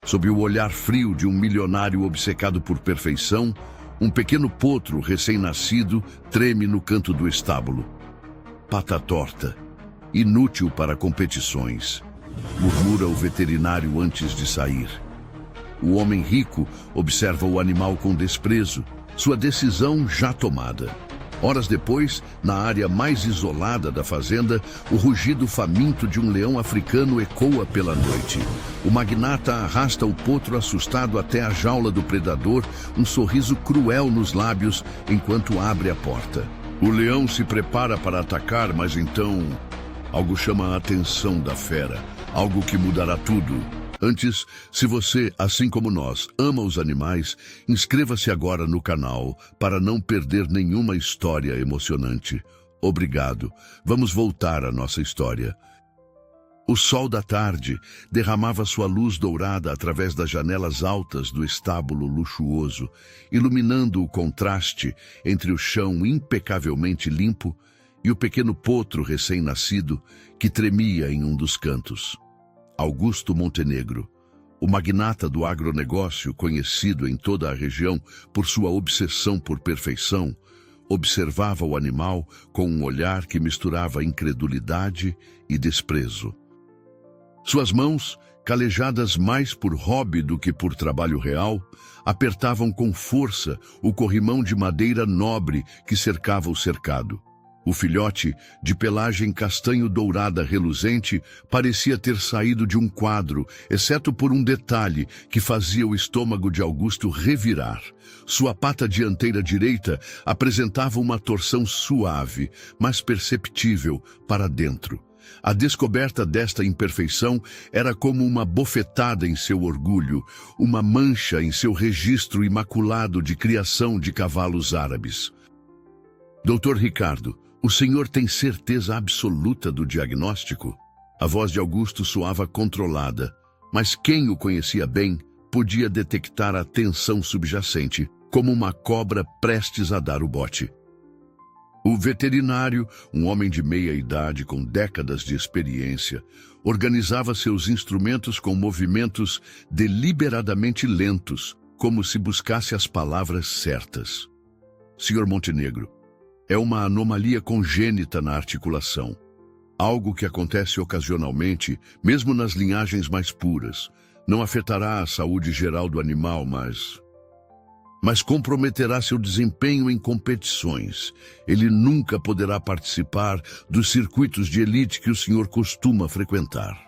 Sob o olhar frio de um milionário obcecado por perfeição, um pequeno potro recém-nascido treme no canto do estábulo. Pata torta, inútil para competições, murmura o veterinário antes de sair. O homem rico observa o animal com desprezo, sua decisão já tomada. Horas depois, na área mais isolada da fazenda, o rugido faminto de um leão africano ecoa pela noite. O magnata arrasta o potro assustado até a jaula do predador, um sorriso cruel nos lábios, enquanto abre a porta. O leão se prepara para atacar, mas então algo chama a atenção da fera, algo que mudará tudo. Antes, se você, assim como nós, ama os animais, inscreva-se agora no canal para não perder nenhuma história emocionante. Obrigado. Vamos voltar à nossa história. O sol da tarde derramava sua luz dourada através das janelas altas do estábulo luxuoso, iluminando o contraste entre o chão impecavelmente limpo e o pequeno potro recém-nascido que tremia em um dos cantos. Augusto Montenegro, o magnata do agronegócio conhecido em toda a região por sua obsessão por perfeição, observava o animal com um olhar que misturava incredulidade e desprezo. Suas mãos, calejadas mais por hobby do que por trabalho real, apertavam com força o corrimão de madeira nobre que cercava o cercado. O filhote, de pelagem castanho-dourada reluzente, parecia ter saído de um quadro, exceto por um detalhe que fazia o estômago de Augusto revirar. Sua pata dianteira direita apresentava uma torção suave, mas perceptível, para dentro. A descoberta desta imperfeição era como uma bofetada em seu orgulho, uma mancha em seu registro imaculado de criação de cavalos árabes. Dr. Ricardo, o senhor tem certeza absoluta do diagnóstico? A voz de Augusto soava controlada, mas quem o conhecia bem podia detectar a tensão subjacente, como uma cobra prestes a dar o bote. O veterinário, um homem de meia idade com décadas de experiência, organizava seus instrumentos com movimentos deliberadamente lentos, como se buscasse as palavras certas. Sr. Montenegro, é uma anomalia congênita na articulação. Algo que acontece ocasionalmente, mesmo nas linhagens mais puras. Não afetará a saúde geral do animal, mas comprometerá seu desempenho em competições. Ele nunca poderá participar dos circuitos de elite que o senhor costuma frequentar.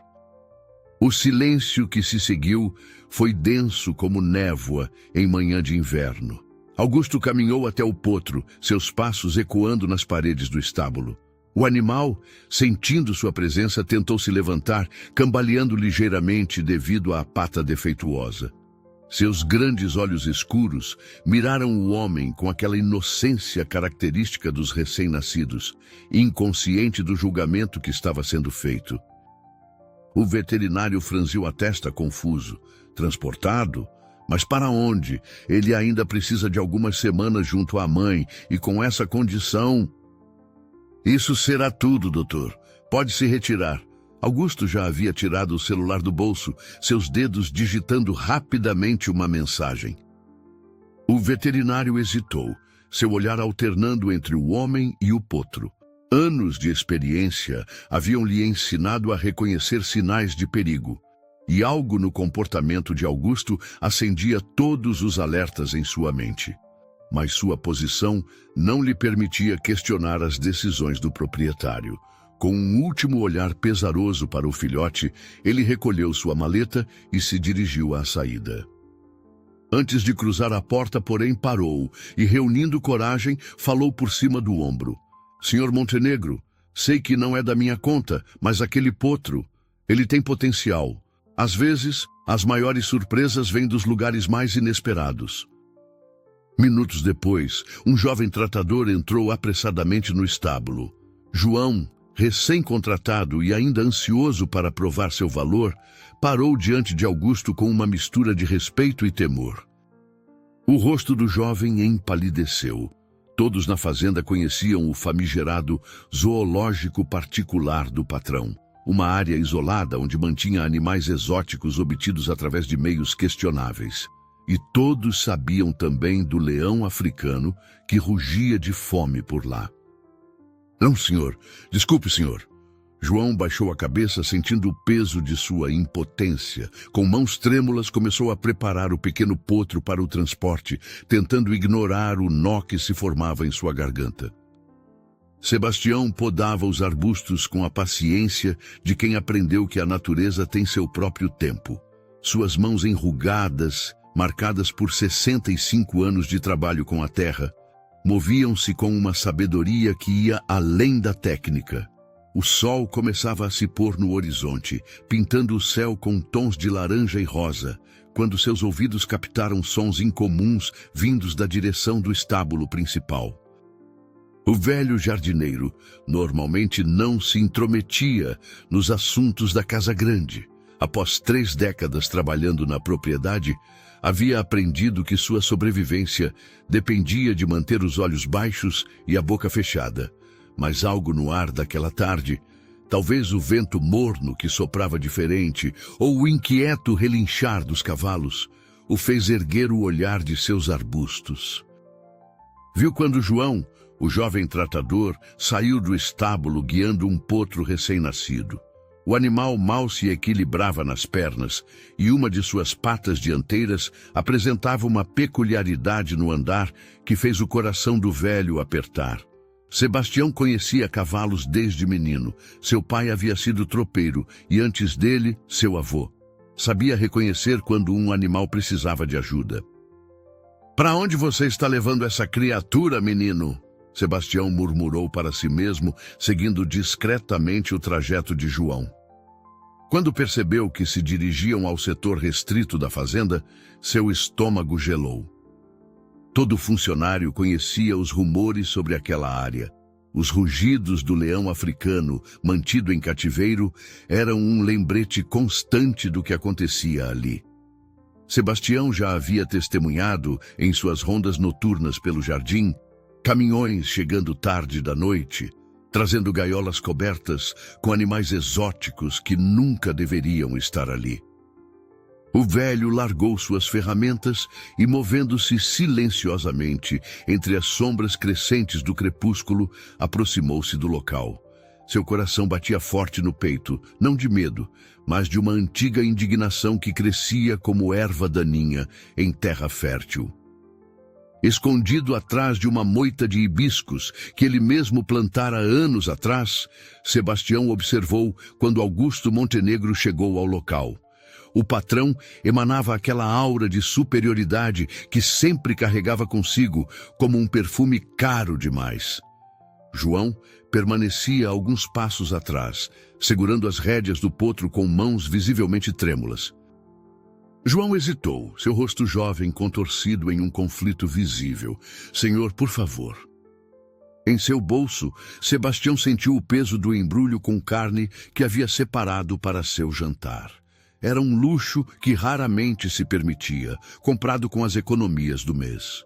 O silêncio que se seguiu foi denso como névoa em manhã de inverno. Augusto caminhou até o potro, seus passos ecoando nas paredes do estábulo. O animal, sentindo sua presença, tentou se levantar, cambaleando ligeiramente devido à pata defeituosa. Seus grandes olhos escuros miraram o homem com aquela inocência característica dos recém-nascidos, inconsciente do julgamento que estava sendo feito. O veterinário franziu a testa confuso. Transportado? Mas para onde? Ele ainda precisa de algumas semanas junto à mãe, e com essa condição... Isso será tudo, doutor. Pode se retirar. Augusto já havia tirado o celular do bolso, seus dedos digitando rapidamente uma mensagem. O veterinário hesitou, seu olhar alternando entre o homem e o potro. Anos de experiência haviam lhe ensinado a reconhecer sinais de perigo. E algo no comportamento de Augusto acendia todos os alertas em sua mente. Mas sua posição não lhe permitia questionar as decisões do proprietário. Com um último olhar pesaroso para o filhote, ele recolheu sua maleta e se dirigiu à saída. Antes de cruzar a porta, porém, parou e, reunindo coragem, falou por cima do ombro. Sr. Montenegro, sei que não é da minha conta, mas aquele potro, ele tem potencial. Às vezes, as maiores surpresas vêm dos lugares mais inesperados. Minutos depois, um jovem tratador entrou apressadamente no estábulo. João, recém-contratado e ainda ansioso para provar seu valor, parou diante de Augusto com uma mistura de respeito e temor. O rosto do jovem empalideceu. Todos na fazenda conheciam o famigerado zoológico particular do patrão. uma área isolada onde mantinha animais exóticos obtidos através de meios questionáveis. E todos sabiam também do leão africano que rugia de fome por lá. Não, senhor. Desculpe, senhor. João baixou a cabeça, sentindo o peso de sua impotência. Com mãos trêmulas, começou a preparar o pequeno potro para o transporte, tentando ignorar o nó que se formava em sua garganta. Sebastião podava os arbustos com a paciência de quem aprendeu que a natureza tem seu próprio tempo. Suas mãos enrugadas, marcadas por 65 anos de trabalho com a terra, moviam-se com uma sabedoria que ia além da técnica. O sol começava a se pôr no horizonte, pintando o céu com tons de laranja e rosa, quando seus ouvidos captaram sons incomuns vindos da direção do estábulo principal. O velho jardineiro normalmente não se intrometia nos assuntos da casa grande. Após 3 décadas trabalhando na propriedade, havia aprendido que sua sobrevivência dependia de manter os olhos baixos e a boca fechada. Mas algo no ar daquela tarde, talvez o vento morno que soprava diferente ou o inquieto relinchar dos cavalos, o fez erguer o olhar de seus arbustos. Viu quando João, o jovem tratador, saiu do estábulo guiando um potro recém-nascido. O animal mal se equilibrava nas pernas e uma de suas patas dianteiras apresentava uma peculiaridade no andar que fez o coração do velho apertar. Sebastião conhecia cavalos desde menino. Seu pai havia sido tropeiro e antes dele, seu avô. Sabia reconhecer quando um animal precisava de ajuda. "Para onde você está levando essa criatura, menino?" Sebastião murmurou para si mesmo, seguindo discretamente o trajeto de João. Quando percebeu que se dirigiam ao setor restrito da fazenda, seu estômago gelou. Todo funcionário conhecia os rumores sobre aquela área. Os rugidos do leão africano, mantido em cativeiro, eram um lembrete constante do que acontecia ali. Sebastião já havia testemunhado, em suas rondas noturnas pelo jardim, caminhões chegando tarde da noite, trazendo gaiolas cobertas com animais exóticos que nunca deveriam estar ali. O velho largou suas ferramentas e, movendo-se silenciosamente entre as sombras crescentes do crepúsculo, aproximou-se do local. Seu coração batia forte no peito, não de medo, mas de uma antiga indignação que crescia como erva daninha em terra fértil. Escondido atrás de uma moita de hibiscos que ele mesmo plantara anos atrás, Sebastião observou quando Augusto Montenegro chegou ao local. O patrão emanava aquela aura de superioridade que sempre carregava consigo como um perfume caro demais. João permanecia alguns passos atrás, segurando as rédeas do potro com mãos visivelmente trêmulas. João hesitou, seu rosto jovem contorcido em um conflito visível. "Senhor, por favor." Em seu bolso, Sebastião sentiu o peso do embrulho com carne que havia separado para seu jantar. Era um luxo que raramente se permitia, comprado com as economias do mês.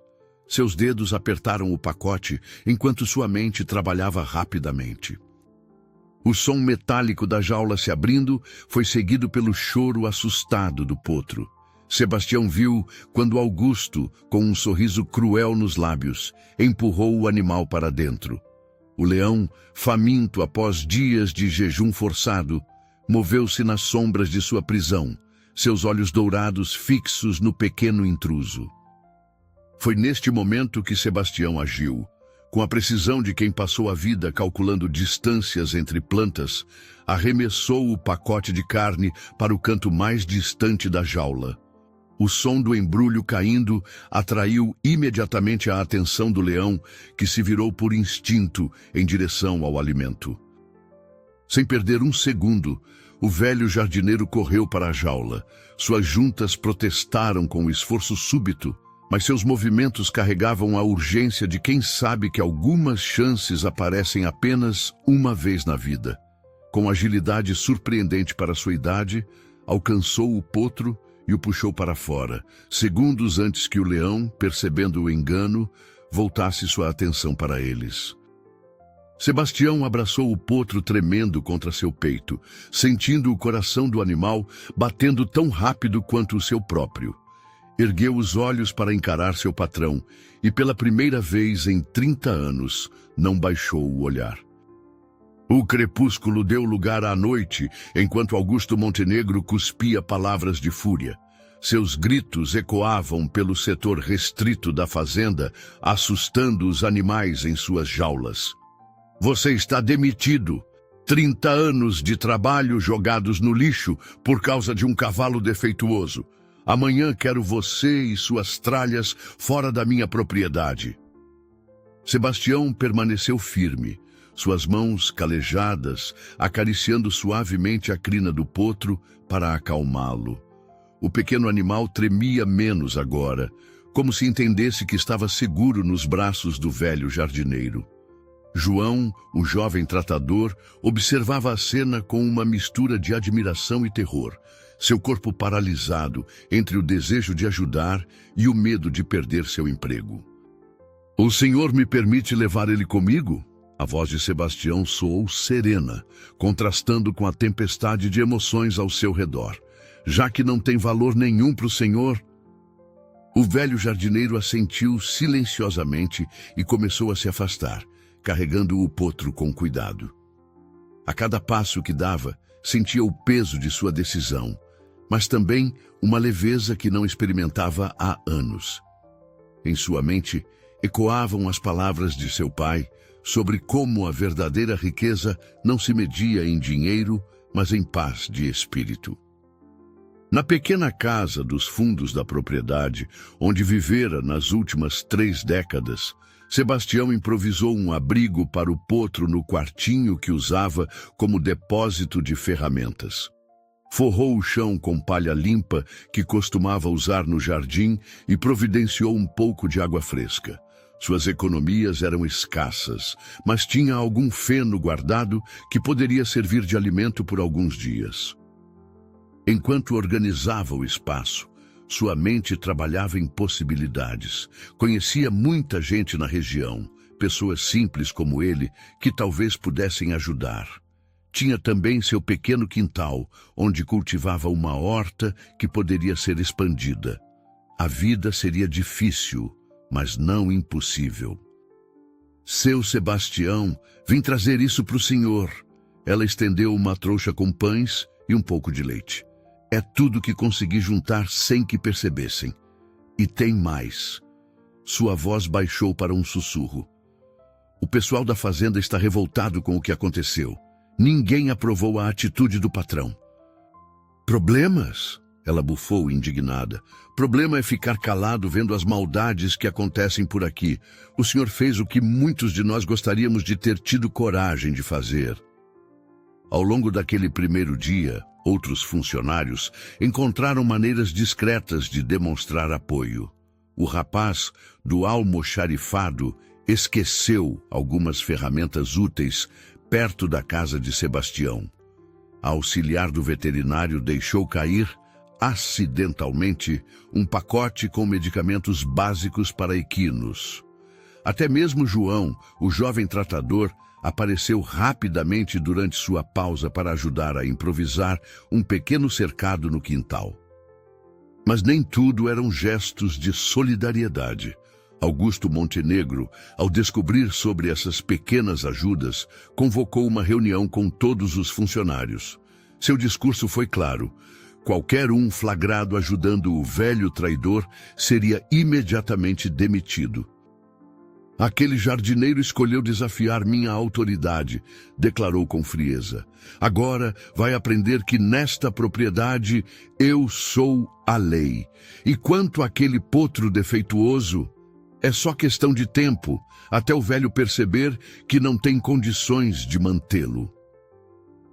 Seus dedos apertaram o pacote enquanto sua mente trabalhava rapidamente. O som metálico da jaula se abrindo foi seguido pelo choro assustado do potro. Sebastião viu quando Augusto, com um sorriso cruel nos lábios, empurrou o animal para dentro. O leão, faminto após dias de jejum forçado, moveu-se nas sombras de sua prisão, seus olhos dourados fixos no pequeno intruso. Foi neste momento que Sebastião agiu. Com a precisão de quem passou a vida calculando distâncias entre plantas, arremessou o pacote de carne para o canto mais distante da jaula. O som do embrulho caindo atraiu imediatamente a atenção do leão, que se virou por instinto em direção ao alimento. Sem perder um segundo, o velho jardineiro correu para a jaula. Suas juntas protestaram com o esforço súbito, mas seus movimentos carregavam a urgência de quem sabe que algumas chances aparecem apenas uma vez na vida. Com agilidade surpreendente para sua idade, alcançou o potro e o puxou para fora, segundos antes que o leão, percebendo o engano, voltasse sua atenção para eles. Sebastião abraçou o potro tremendo contra seu peito, sentindo o coração do animal batendo tão rápido quanto o seu próprio. Ergueu os olhos para encarar seu patrão e, pela primeira vez em 30 anos, não baixou o olhar. O crepúsculo deu lugar à noite, enquanto Augusto Montenegro cuspia palavras de fúria. Seus gritos ecoavam pelo setor restrito da fazenda, assustando os animais em suas jaulas. Você está demitido. 30 anos de trabalho jogados no lixo por causa de um cavalo defeituoso. Amanhã quero você e suas tralhas fora da minha propriedade. Sebastião permaneceu firme, suas mãos calejadas, acariciando suavemente a crina do potro para acalmá-lo. O pequeno animal tremia menos agora, como se entendesse que estava seguro nos braços do velho jardineiro. João, o jovem tratador, observava a cena com uma mistura de admiração e terror, seu corpo paralisado entre o desejo de ajudar e o medo de perder seu emprego. O senhor me permite levar ele comigo? A voz de Sebastião soou serena, contrastando com a tempestade de emoções ao seu redor. Já que não tem valor nenhum para o senhor... O velho jardineiro assentiu silenciosamente e começou a se afastar, carregando o potro com cuidado. A cada passo que dava, sentia o peso de sua decisão, mas também uma leveza que não experimentava há anos. Em sua mente, ecoavam as palavras de seu pai sobre como a verdadeira riqueza não se media em dinheiro, mas em paz de espírito. Na pequena casa dos fundos da propriedade, onde vivera nas últimas 3 décadas, Sebastião improvisou um abrigo para o potro no quartinho que usava como depósito de ferramentas. Forrou o chão com palha limpa que costumava usar no jardim e providenciou um pouco de água fresca. Suas economias eram escassas, mas tinha algum feno guardado que poderia servir de alimento por alguns dias. Enquanto organizava o espaço, sua mente trabalhava em possibilidades. Conhecia muita gente na região, pessoas simples como ele, que talvez pudessem ajudar. Tinha também seu pequeno quintal, onde cultivava uma horta que poderia ser expandida. A vida seria difícil, mas não impossível. Seu Sebastião, vim trazer isso para o senhor. Ela estendeu uma trouxa com pães e um pouco de leite. É tudo que consegui juntar sem que percebessem. E tem mais. Sua voz baixou para um sussurro. O pessoal da fazenda está revoltado com o que aconteceu. Ninguém aprovou a atitude do patrão. Problemas? Ela bufou indignada. Problema é ficar calado vendo as maldades que acontecem por aqui. O senhor fez o que muitos de nós gostaríamos de ter tido coragem de fazer. Ao longo daquele primeiro dia, outros funcionários encontraram maneiras discretas de demonstrar apoio. O rapaz do almoxarifado esqueceu algumas ferramentas úteis perto da casa de Sebastião. A auxiliar do veterinário deixou cair, acidentalmente, um pacote com medicamentos básicos para equinos. Até mesmo João, o jovem tratador, apareceu rapidamente durante sua pausa para ajudar a improvisar um pequeno cercado no quintal. Mas nem tudo eram gestos de solidariedade. Augusto Montenegro, ao descobrir sobre essas pequenas ajudas, convocou uma reunião com todos os funcionários. Seu discurso foi claro. Qualquer um flagrado ajudando o velho traidor seria imediatamente demitido. Aquele jardineiro escolheu desafiar minha autoridade, declarou com frieza. Agora vai aprender que nesta propriedade eu sou a lei. E quanto àquele potro defeituoso, é só questão de tempo, até o velho perceber que não tem condições de mantê-lo.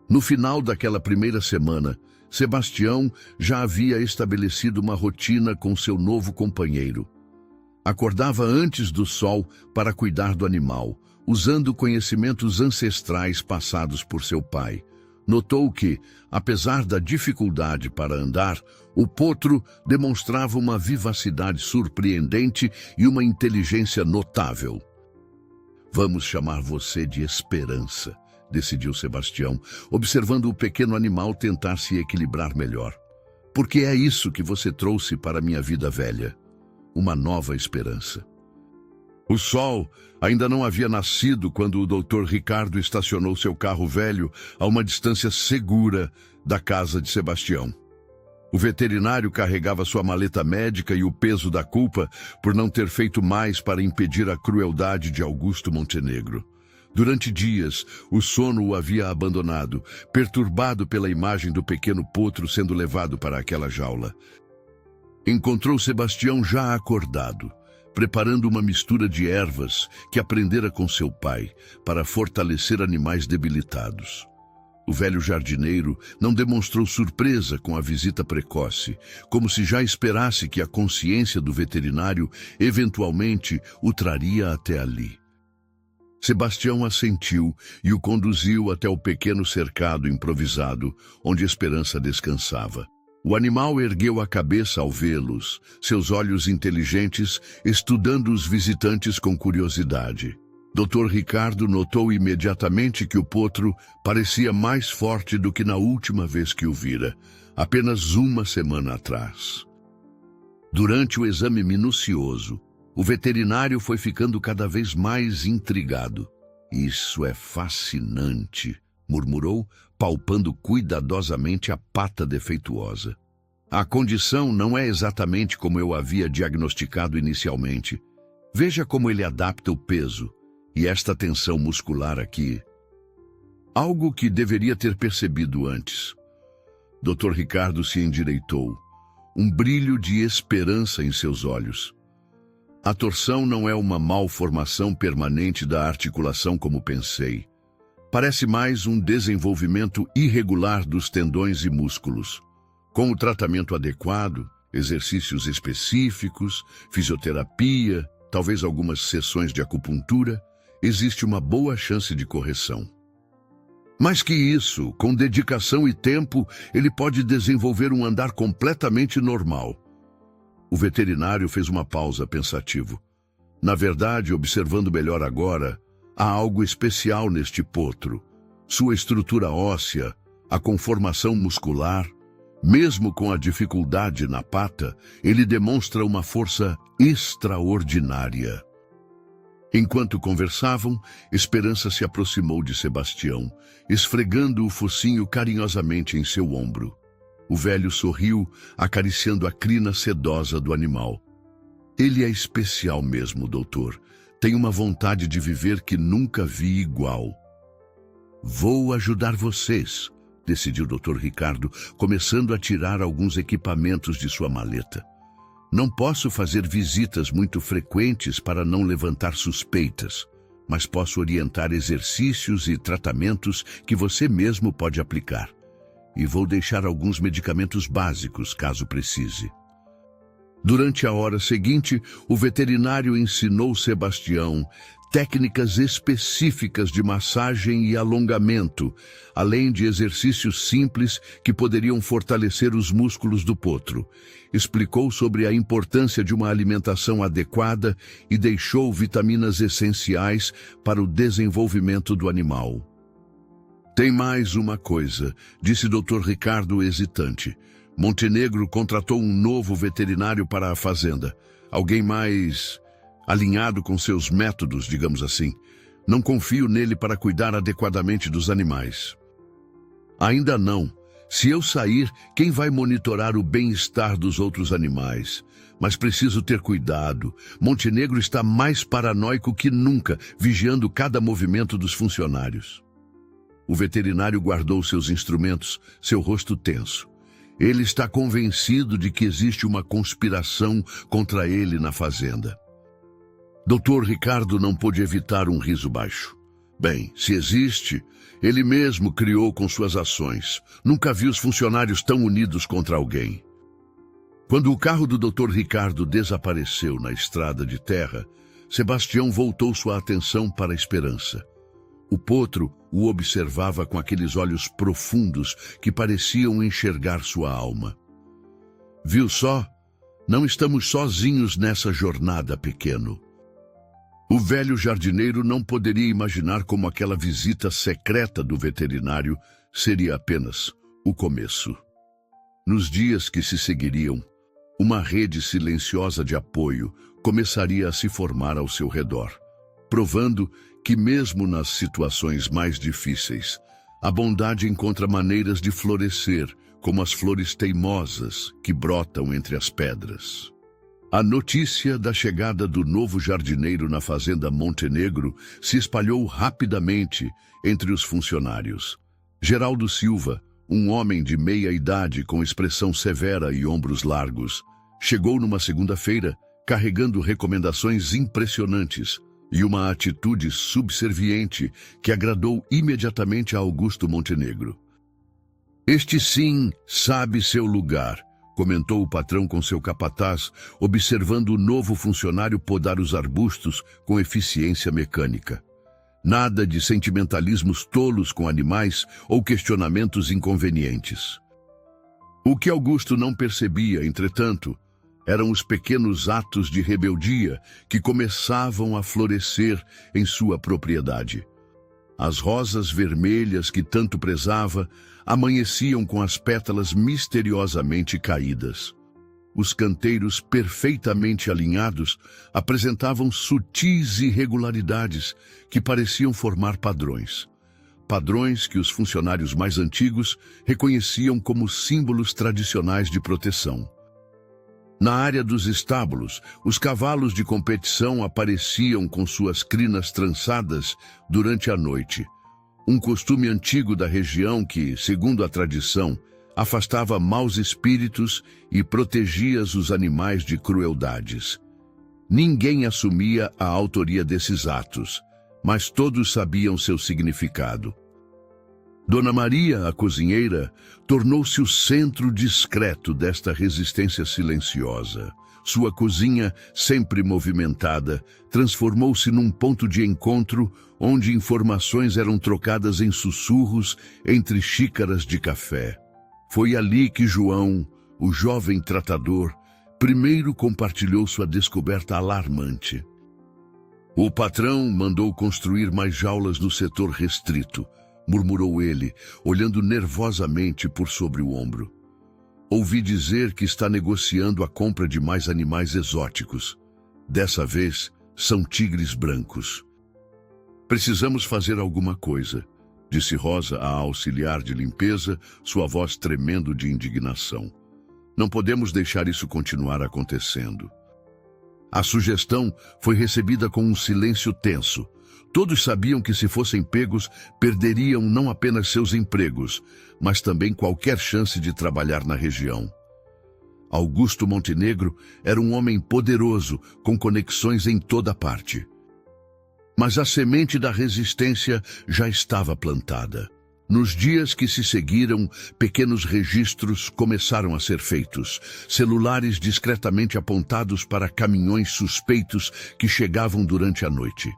No final daquela primeira semana, Sebastião já havia estabelecido uma rotina com seu novo companheiro. Acordava antes do sol para cuidar do animal, usando conhecimentos ancestrais passados por seu pai. Notou que, apesar da dificuldade para andar, o potro demonstrava uma vivacidade surpreendente e uma inteligência notável. Vamos chamar você de Esperança, decidiu Sebastião, observando o pequeno animal tentar se equilibrar melhor. Porque é isso que você trouxe para minha vida velha, uma nova esperança. O sol ainda não havia nascido quando o Dr. Ricardo estacionou seu carro velho a uma distância segura da casa de Sebastião. O veterinário carregava sua maleta médica e o peso da culpa por não ter feito mais para impedir a crueldade de Augusto Montenegro. Durante dias, o sono o havia abandonado, perturbado pela imagem do pequeno potro sendo levado para aquela jaula. Encontrou Sebastião já acordado, preparando uma mistura de ervas que aprendera com seu pai para fortalecer animais debilitados. O velho jardineiro não demonstrou surpresa com a visita precoce, como se já esperasse que a consciência do veterinário eventualmente o traria até ali. Sebastião assentiu e o conduziu até o pequeno cercado improvisado, onde Esperança descansava. O animal ergueu a cabeça ao vê-los, seus olhos inteligentes estudando os visitantes com curiosidade. Dr. Ricardo notou imediatamente que o potro parecia mais forte do que na última vez que o vira, apenas uma semana atrás. Durante o exame minucioso, o veterinário foi ficando cada vez mais intrigado. "Isso é fascinante", murmurou, palpando cuidadosamente a pata defeituosa. "A condição não é exatamente como eu havia diagnosticado inicialmente. Veja como ele adapta o peso. E esta tensão muscular aqui, algo que deveria ter percebido antes." Dr. Ricardo se endireitou, um brilho de esperança em seus olhos. "A torção não é uma malformação permanente da articulação como pensei. Parece mais um desenvolvimento irregular dos tendões e músculos. Com o tratamento adequado, exercícios específicos, fisioterapia, talvez algumas sessões de acupuntura, existe uma boa chance de correção. Mais que isso, com dedicação e tempo, ele pode desenvolver um andar completamente normal." O veterinário fez uma pausa pensativo. Na verdade, observando melhor agora, há algo especial neste potro. Sua estrutura óssea, a conformação muscular, mesmo com a dificuldade na pata, ele demonstra uma força extraordinária. Enquanto conversavam, Esperança se aproximou de Sebastião, esfregando o focinho carinhosamente em seu ombro. O velho sorriu, acariciando a crina sedosa do animal. "Ele é especial mesmo, doutor. Tem uma vontade de viver que nunca vi igual." "Vou ajudar vocês", decidiu Dr. Ricardo, começando a tirar alguns equipamentos de sua maleta. "Não posso fazer visitas muito frequentes para não levantar suspeitas, mas posso orientar exercícios e tratamentos que você mesmo pode aplicar. E vou deixar alguns medicamentos básicos, caso precise." Durante a hora seguinte, o veterinário ensinou Sebastião técnicas específicas de massagem e alongamento, além de exercícios simples que poderiam fortalecer os músculos do potro. Explicou sobre a importância de uma alimentação adequada e deixou vitaminas essenciais para o desenvolvimento do animal. "Tem mais uma coisa", disse Dr. Ricardo hesitante. "Montenegro contratou um novo veterinário para a fazenda. Alguém mais alinhado com seus métodos, digamos assim. Não confio nele para cuidar adequadamente dos animais." "Ainda não. Se eu sair, quem vai monitorar o bem-estar dos outros animais? Mas preciso ter cuidado. Montenegro está mais paranoico que nunca, vigiando cada movimento dos funcionários." O veterinário guardou seus instrumentos, seu rosto tenso. Ele está convencido de que existe uma conspiração contra ele na fazenda. Dr. Ricardo não pôde evitar um riso baixo. Bem, se existe, ele mesmo criou com suas ações. Nunca vi os funcionários tão unidos contra alguém. Quando o carro do Dr. Ricardo desapareceu na estrada de terra, Sebastião voltou sua atenção para a Esperança. O potro o observava com aqueles olhos profundos que pareciam enxergar sua alma. "Viu só? Não estamos sozinhos nessa jornada, pequeno." O velho jardineiro não poderia imaginar como aquela visita secreta do veterinário seria apenas o começo. Nos dias que se seguiriam, uma rede silenciosa de apoio começaria a se formar ao seu redor, provando que mesmo nas situações mais difíceis, a bondade encontra maneiras de florescer, como as flores teimosas que brotam entre as pedras. A notícia da chegada do novo jardineiro na fazenda Montenegro se espalhou rapidamente entre os funcionários. Geraldo Silva, um homem de meia idade com expressão severa e ombros largos, chegou numa segunda-feira carregando recomendações impressionantes e uma atitude subserviente que agradou imediatamente a Augusto Montenegro. "Este sim sabe seu lugar", comentou o patrão com seu capataz, observando o novo funcionário podar os arbustos com eficiência mecânica. Nada de sentimentalismos tolos com animais ou questionamentos inconvenientes. O que Augusto não percebia, entretanto, eram os pequenos atos de rebeldia que começavam a florescer em sua propriedade. As rosas vermelhas que tanto prezava amanheciam com as pétalas misteriosamente caídas. Os canteiros perfeitamente alinhados apresentavam sutis irregularidades que pareciam formar padrões. Padrões que os funcionários mais antigos reconheciam como símbolos tradicionais de proteção. Na área dos estábulos, os cavalos de competição apareciam com suas crinas trançadas durante a noite. Um costume antigo da região que, segundo a tradição, afastava maus espíritos e protegia os animais de crueldades. Ninguém assumia a autoria desses atos, mas todos sabiam seu significado. Dona Maria, a cozinheira, tornou-se o centro discreto desta resistência silenciosa. Sua cozinha, sempre movimentada, transformou-se num ponto de encontro onde informações eram trocadas em sussurros entre xícaras de café. Foi ali que João, o jovem tratador, primeiro compartilhou sua descoberta alarmante. "O patrão mandou construir mais jaulas no setor restrito", murmurou ele, olhando nervosamente por sobre o ombro. "Ouvi dizer que está negociando a compra de mais animais exóticos. Dessa vez, são tigres brancos." "Precisamos fazer alguma coisa", disse Rosa, a auxiliar de limpeza, sua voz tremendo de indignação. "Não podemos deixar isso continuar acontecendo." A sugestão foi recebida com um silêncio tenso. Todos sabiam que se fossem pegos, perderiam não apenas seus empregos, mas também qualquer chance de trabalhar na região. Augusto Montenegro era um homem poderoso, com conexões em toda parte. Mas a semente da resistência já estava plantada. Nos dias que se seguiram, pequenos registros começaram a ser feitos, celulares discretamente apontados para caminhões suspeitos que chegavam durante a noite.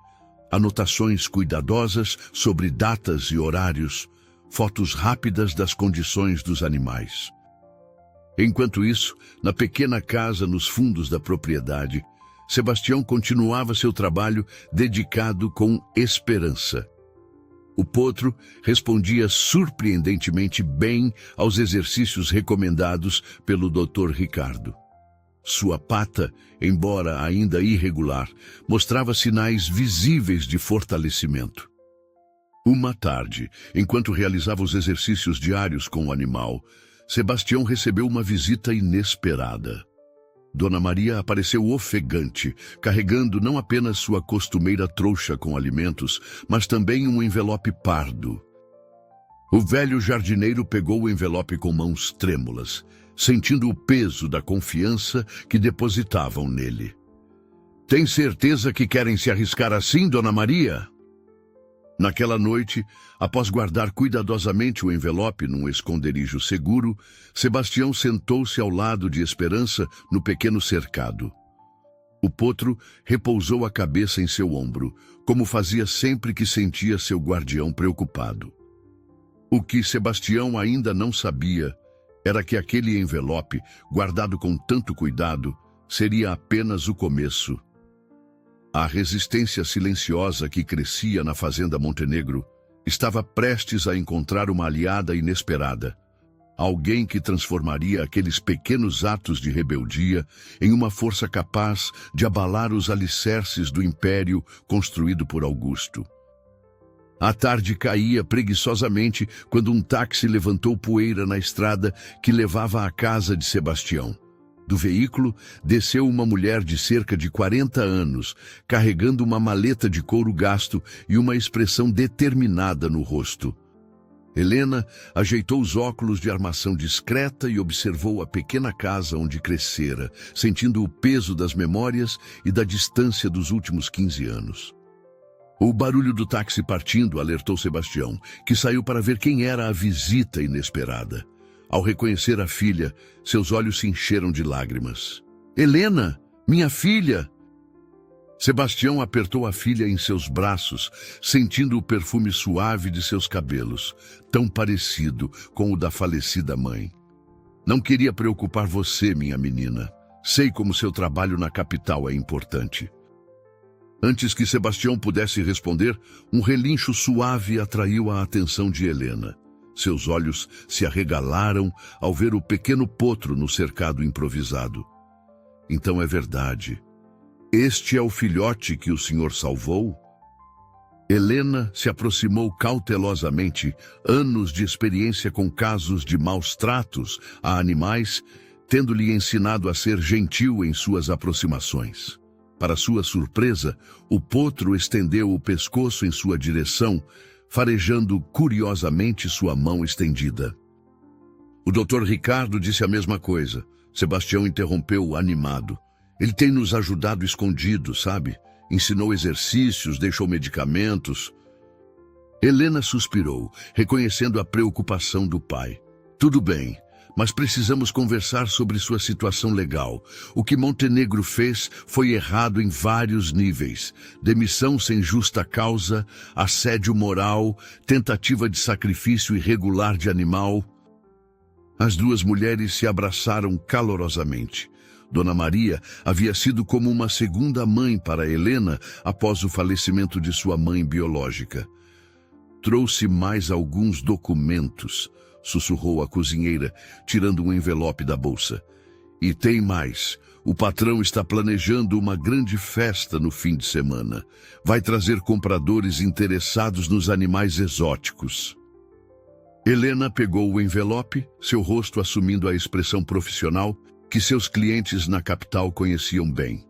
Anotações cuidadosas sobre datas e horários, fotos rápidas das condições dos animais. Enquanto isso, na pequena casa nos fundos da propriedade, Sebastião continuava seu trabalho dedicado com esperança. O potro respondia surpreendentemente bem aos exercícios recomendados pelo Dr. Ricardo. Sua pata, embora ainda irregular, mostrava sinais visíveis de fortalecimento. Uma tarde, enquanto realizava os exercícios diários com o animal, Sebastião recebeu uma visita inesperada. Dona Maria apareceu ofegante, carregando não apenas sua costumeira trouxa com alimentos, mas também um envelope pardo. O velho jardineiro pegou o envelope com mãos trêmulas, sentindo o peso da confiança que depositavam nele. "Tem certeza que querem se arriscar assim, Dona Maria?" Naquela noite, após guardar cuidadosamente o envelope num esconderijo seguro, Sebastião sentou-se ao lado de Esperança no pequeno cercado. O potro repousou a cabeça em seu ombro, como fazia sempre que sentia seu guardião preocupado. O que Sebastião ainda não sabia era que aquele envelope, guardado com tanto cuidado, seria apenas o começo. A resistência silenciosa que crescia na fazenda Montenegro estava prestes a encontrar uma aliada inesperada. Alguém que transformaria aqueles pequenos atos de rebeldia em uma força capaz de abalar os alicerces do império construído por Augusto. A tarde caía preguiçosamente quando um táxi levantou poeira na estrada que levava à casa de Sebastião. Do veículo, desceu uma mulher de cerca de 40 anos, carregando uma maleta de couro gasto e uma expressão determinada no rosto. Helena ajeitou os óculos de armação discreta e observou a pequena casa onde crescera, sentindo o peso das memórias e da distância dos últimos 15 anos. O barulho do táxi partindo alertou Sebastião, que saiu para ver quem era a visita inesperada. Ao reconhecer a filha, seus olhos se encheram de lágrimas. "Helena, minha filha!" Sebastião apertou a filha em seus braços, sentindo o perfume suave de seus cabelos, tão parecido com o da falecida mãe. "Não queria preocupar você, minha menina. Sei como seu trabalho na capital é importante." Antes que Sebastião pudesse responder, um relincho suave atraiu a atenção de Helena. Seus olhos se arregalaram ao ver o pequeno potro no cercado improvisado. "Então é verdade. Este é o filhote que o senhor salvou?" Helena se aproximou cautelosamente, anos de experiência com casos de maus tratos a animais, tendo-lhe ensinado a ser gentil em suas aproximações. Para sua surpresa, o potro estendeu o pescoço em sua direção, farejando curiosamente sua mão estendida. O Dr. Ricardo disse a mesma coisa. Sebastião interrompeu animado. "Ele tem nos ajudado escondido, sabe? Ensinou exercícios, deixou medicamentos." Helena suspirou, reconhecendo a preocupação do pai. "Tudo bem, mas precisamos conversar sobre sua situação legal. O que Montenegro fez foi errado em vários níveis. Demissão sem justa causa, assédio moral, tentativa de sacrifício irregular de animal." As duas mulheres se abraçaram calorosamente. Dona Maria havia sido como uma segunda mãe para Helena após o falecimento de sua mãe biológica. "Trouxe mais alguns documentos", sussurrou a cozinheira, tirando um envelope da bolsa. "E tem mais. O patrão está planejando uma grande festa no fim de semana. Vai trazer compradores interessados nos animais exóticos." Helena pegou o envelope, seu rosto assumindo a expressão profissional que seus clientes na capital conheciam bem.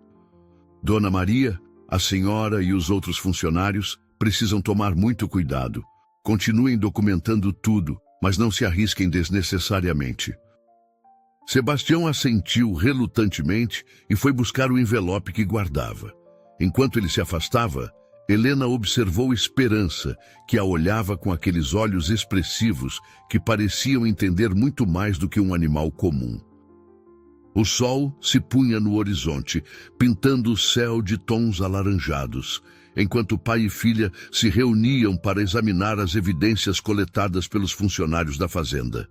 "Dona Maria, a senhora e os outros funcionários precisam tomar muito cuidado. Continuem documentando tudo, mas não se arrisquem desnecessariamente." Sebastião assentiu relutantemente e foi buscar o envelope que guardava. Enquanto ele se afastava, Helena observou Esperança, que a olhava com aqueles olhos expressivos que pareciam entender muito mais do que um animal comum. O sol se punha no horizonte, pintando o céu de tons alaranjados, enquanto pai e filha se reuniam para examinar as evidências coletadas pelos funcionários da fazenda.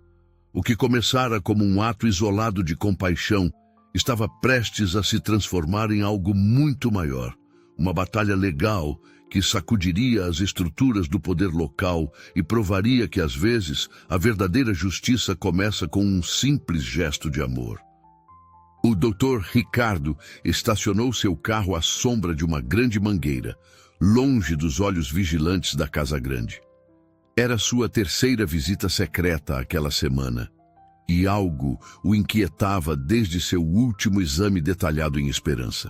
O que começara como um ato isolado de compaixão estava prestes a se transformar em algo muito maior, uma batalha legal que sacudiria as estruturas do poder local e provaria que, às vezes, a verdadeira justiça começa com um simples gesto de amor. O Dr. Ricardo estacionou seu carro à sombra de uma grande mangueira, longe dos olhos vigilantes da Casa Grande. Era sua terceira visita secreta aquela semana, e algo o inquietava desde seu último exame detalhado em Esperança.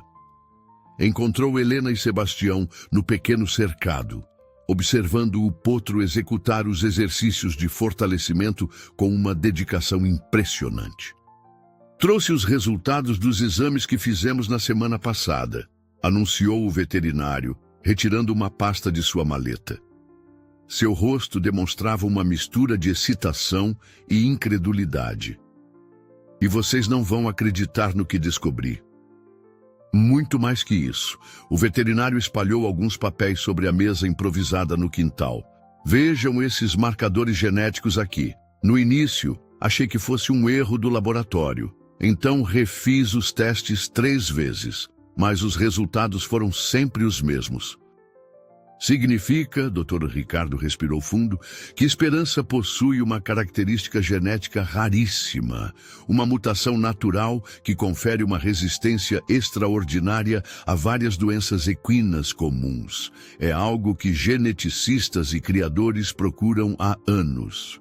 Encontrou Helena e Sebastião no pequeno cercado, observando o potro executar os exercícios de fortalecimento com uma dedicação impressionante. "Trouxe os resultados dos exames que fizemos na semana passada", anunciou o veterinário, retirando uma pasta de sua maleta. Seu rosto demonstrava uma mistura de excitação e incredulidade. "E vocês não vão acreditar no que descobri." Muito mais que isso, o veterinário espalhou alguns papéis sobre a mesa improvisada no quintal. "Vejam esses marcadores genéticos aqui. No início, achei que fosse um erro do laboratório. Então refiz os testes 3 vezes. mas os resultados foram sempre os mesmos. Significa, Dr. Ricardo respirou fundo, que Esperança possui uma característica genética raríssima, uma mutação natural que confere uma resistência extraordinária a várias doenças equinas comuns. É algo que geneticistas e criadores procuram há anos.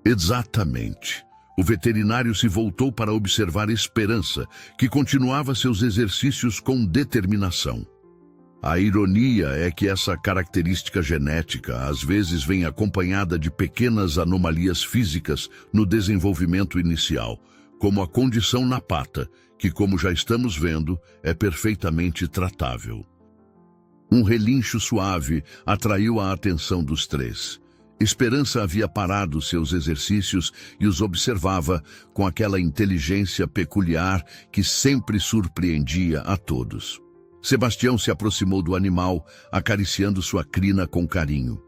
Exatamente. O veterinário se voltou para observar Esperança, que continuava seus exercícios com determinação. A ironia é que essa característica genética às vezes vem acompanhada de pequenas anomalias físicas no desenvolvimento inicial, como a condição na pata, que, como já estamos vendo, é perfeitamente tratável. Um relincho suave atraiu a atenção dos três. Esperança havia parado seus exercícios e os observava com aquela inteligência peculiar que sempre surpreendia a todos. Sebastião se aproximou do animal, acariciando sua crina com carinho.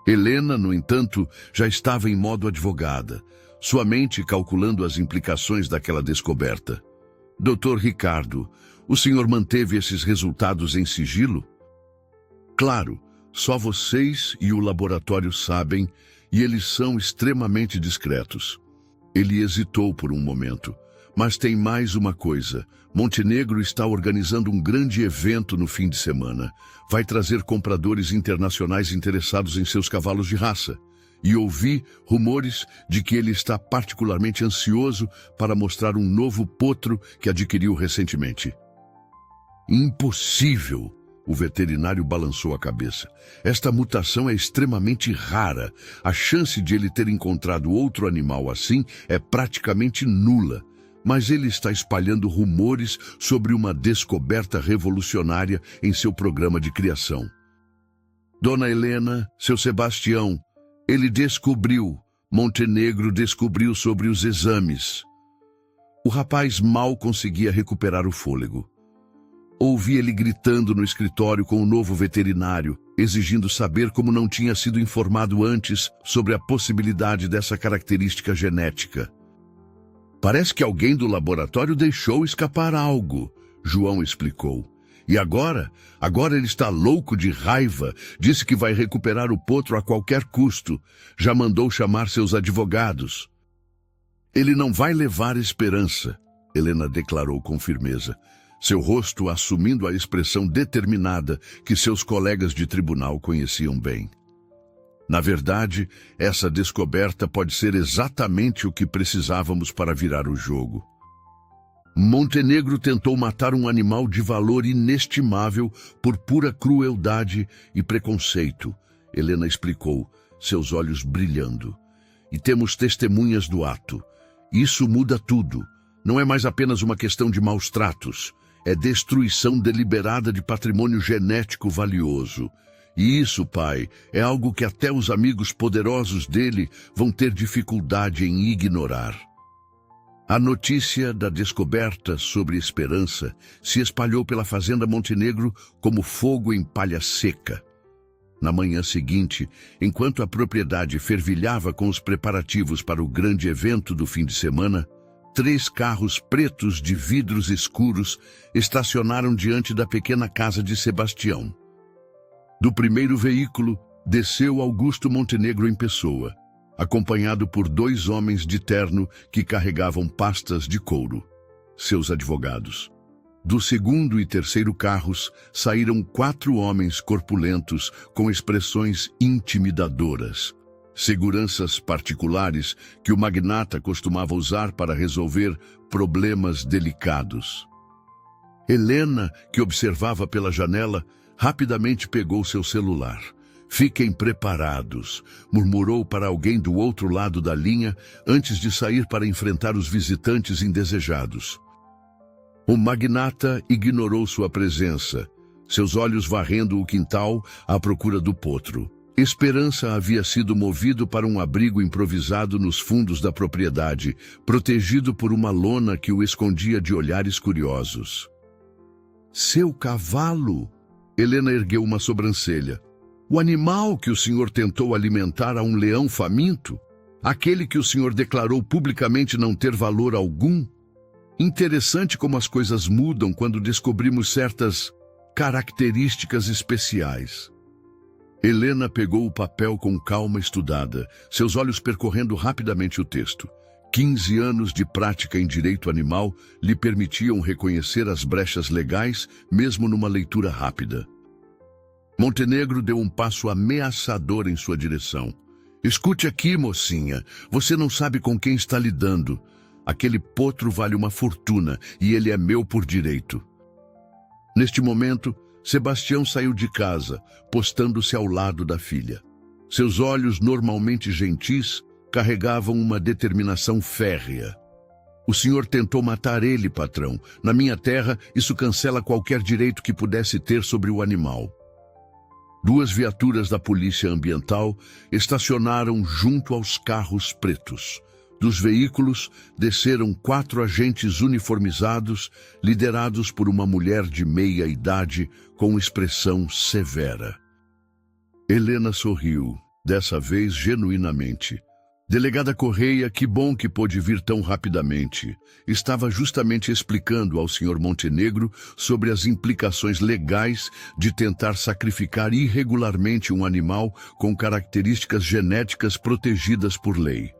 Helena, no entanto, já estava em modo advogada, sua mente calculando as implicações daquela descoberta. Dr. Ricardo, o senhor manteve esses resultados em sigilo? Claro, só vocês e o laboratório sabem, e eles são extremamente discretos. Ele hesitou por um momento. Mas tem mais uma coisa. Montenegro está organizando um grande evento no fim de semana. Vai trazer compradores internacionais interessados em seus cavalos de raça. E ouvi rumores de que ele está particularmente ansioso para mostrar um novo potro que adquiriu recentemente. Impossível! O veterinário balançou a cabeça. Esta mutação é extremamente rara. A chance de ele ter encontrado outro animal assim é praticamente nula. Mas ele está espalhando rumores sobre uma descoberta revolucionária em seu programa de criação. Dona Helena, seu Sebastião, ele descobriu. Montenegro descobriu sobre os exames. O rapaz mal conseguia recuperar o fôlego. Ouvi ele gritando no escritório com o novo veterinário, exigindo saber como não tinha sido informado antes sobre a possibilidade dessa característica genética. Parece que alguém do laboratório deixou escapar algo, João explicou. E agora ele está louco de raiva, disse que vai recuperar o potro a qualquer custo. Já mandou chamar seus advogados. Ele não vai levar Esperança, Helena declarou com firmeza, seu rosto assumindo a expressão determinada que seus colegas de tribunal conheciam bem. Na verdade, essa descoberta pode ser exatamente o que precisávamos para virar o jogo. Montenegro tentou matar um animal de valor inestimável por pura crueldade e preconceito, Helena explicou, seus olhos brilhando. E temos testemunhas do ato. Isso muda tudo. Não é mais apenas uma questão de maus tratos. É destruição deliberada de patrimônio genético valioso. E isso, pai, é algo que até os amigos poderosos dele vão ter dificuldade em ignorar. A notícia da descoberta sobre Esperança se espalhou pela fazenda Montenegro como fogo em palha seca. Na manhã seguinte, enquanto a propriedade fervilhava com os preparativos para o grande evento do fim de semana, 3 carros pretos de vidros escuros estacionaram diante da pequena casa de Sebastião. Do primeiro veículo, desceu Augusto Montenegro em pessoa, acompanhado por 2 homens de terno que carregavam pastas de couro, seus advogados. Do segundo e terceiro carros, saíram 4 homens corpulentos com expressões intimidadoras, seguranças particulares que o magnata costumava usar para resolver problemas delicados. Helena, que observava pela janela, rapidamente pegou seu celular. Fiquem preparados, murmurou para alguém do outro lado da linha antes de sair para enfrentar os visitantes indesejados. O magnata ignorou sua presença, seus olhos varrendo o quintal à procura do potro. Esperança havia sido movido para um abrigo improvisado nos fundos da propriedade, protegido por uma lona que o escondia de olhares curiosos. Seu cavalo! Helena ergueu uma sobrancelha. O animal que o senhor tentou alimentar a um leão faminto? Aquele que o senhor declarou publicamente não ter valor algum? Interessante como as coisas mudam quando descobrimos certas características especiais. Helena pegou o papel com calma estudada, seus olhos percorrendo rapidamente o texto. 15 anos de prática em direito animal lhe permitiam reconhecer as brechas legais, mesmo numa leitura rápida. Montenegro deu um passo ameaçador em sua direção. Escute aqui, mocinha, você não sabe com quem está lidando. Aquele potro vale uma fortuna e ele é meu por direito. Neste momento, Sebastião saiu de casa, postando-se ao lado da filha. Seus olhos, normalmente gentis, carregavam uma determinação férrea. O senhor tentou matar ele, patrão. Na minha terra, isso cancela qualquer direito que pudesse ter sobre o animal. 2 viaturas da Polícia Ambiental estacionaram junto aos carros pretos. Dos veículos, desceram 4 agentes uniformizados, liderados por uma mulher de meia idade, com expressão severa. Helena sorriu, dessa vez genuinamente. Delegada Correia, que bom que pôde vir tão rapidamente. Estava justamente explicando ao Sr. Montenegro sobre as implicações legais de tentar sacrificar irregularmente um animal com características genéticas protegidas por lei.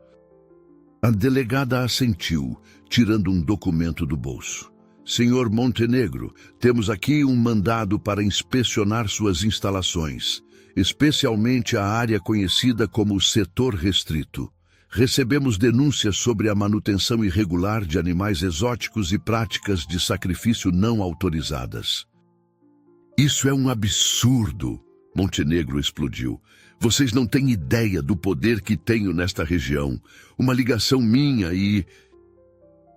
A delegada assentiu, tirando um documento do bolso. Senhor Montenegro, temos aqui um mandado para inspecionar suas instalações, especialmente a área conhecida como setor restrito. Recebemos denúncias sobre a manutenção irregular de animais exóticos e práticas de sacrifício não autorizadas. Isso é um absurdo, Montenegro explodiu. Vocês não têm ideia do poder que tenho nesta região. Uma ligação minha e...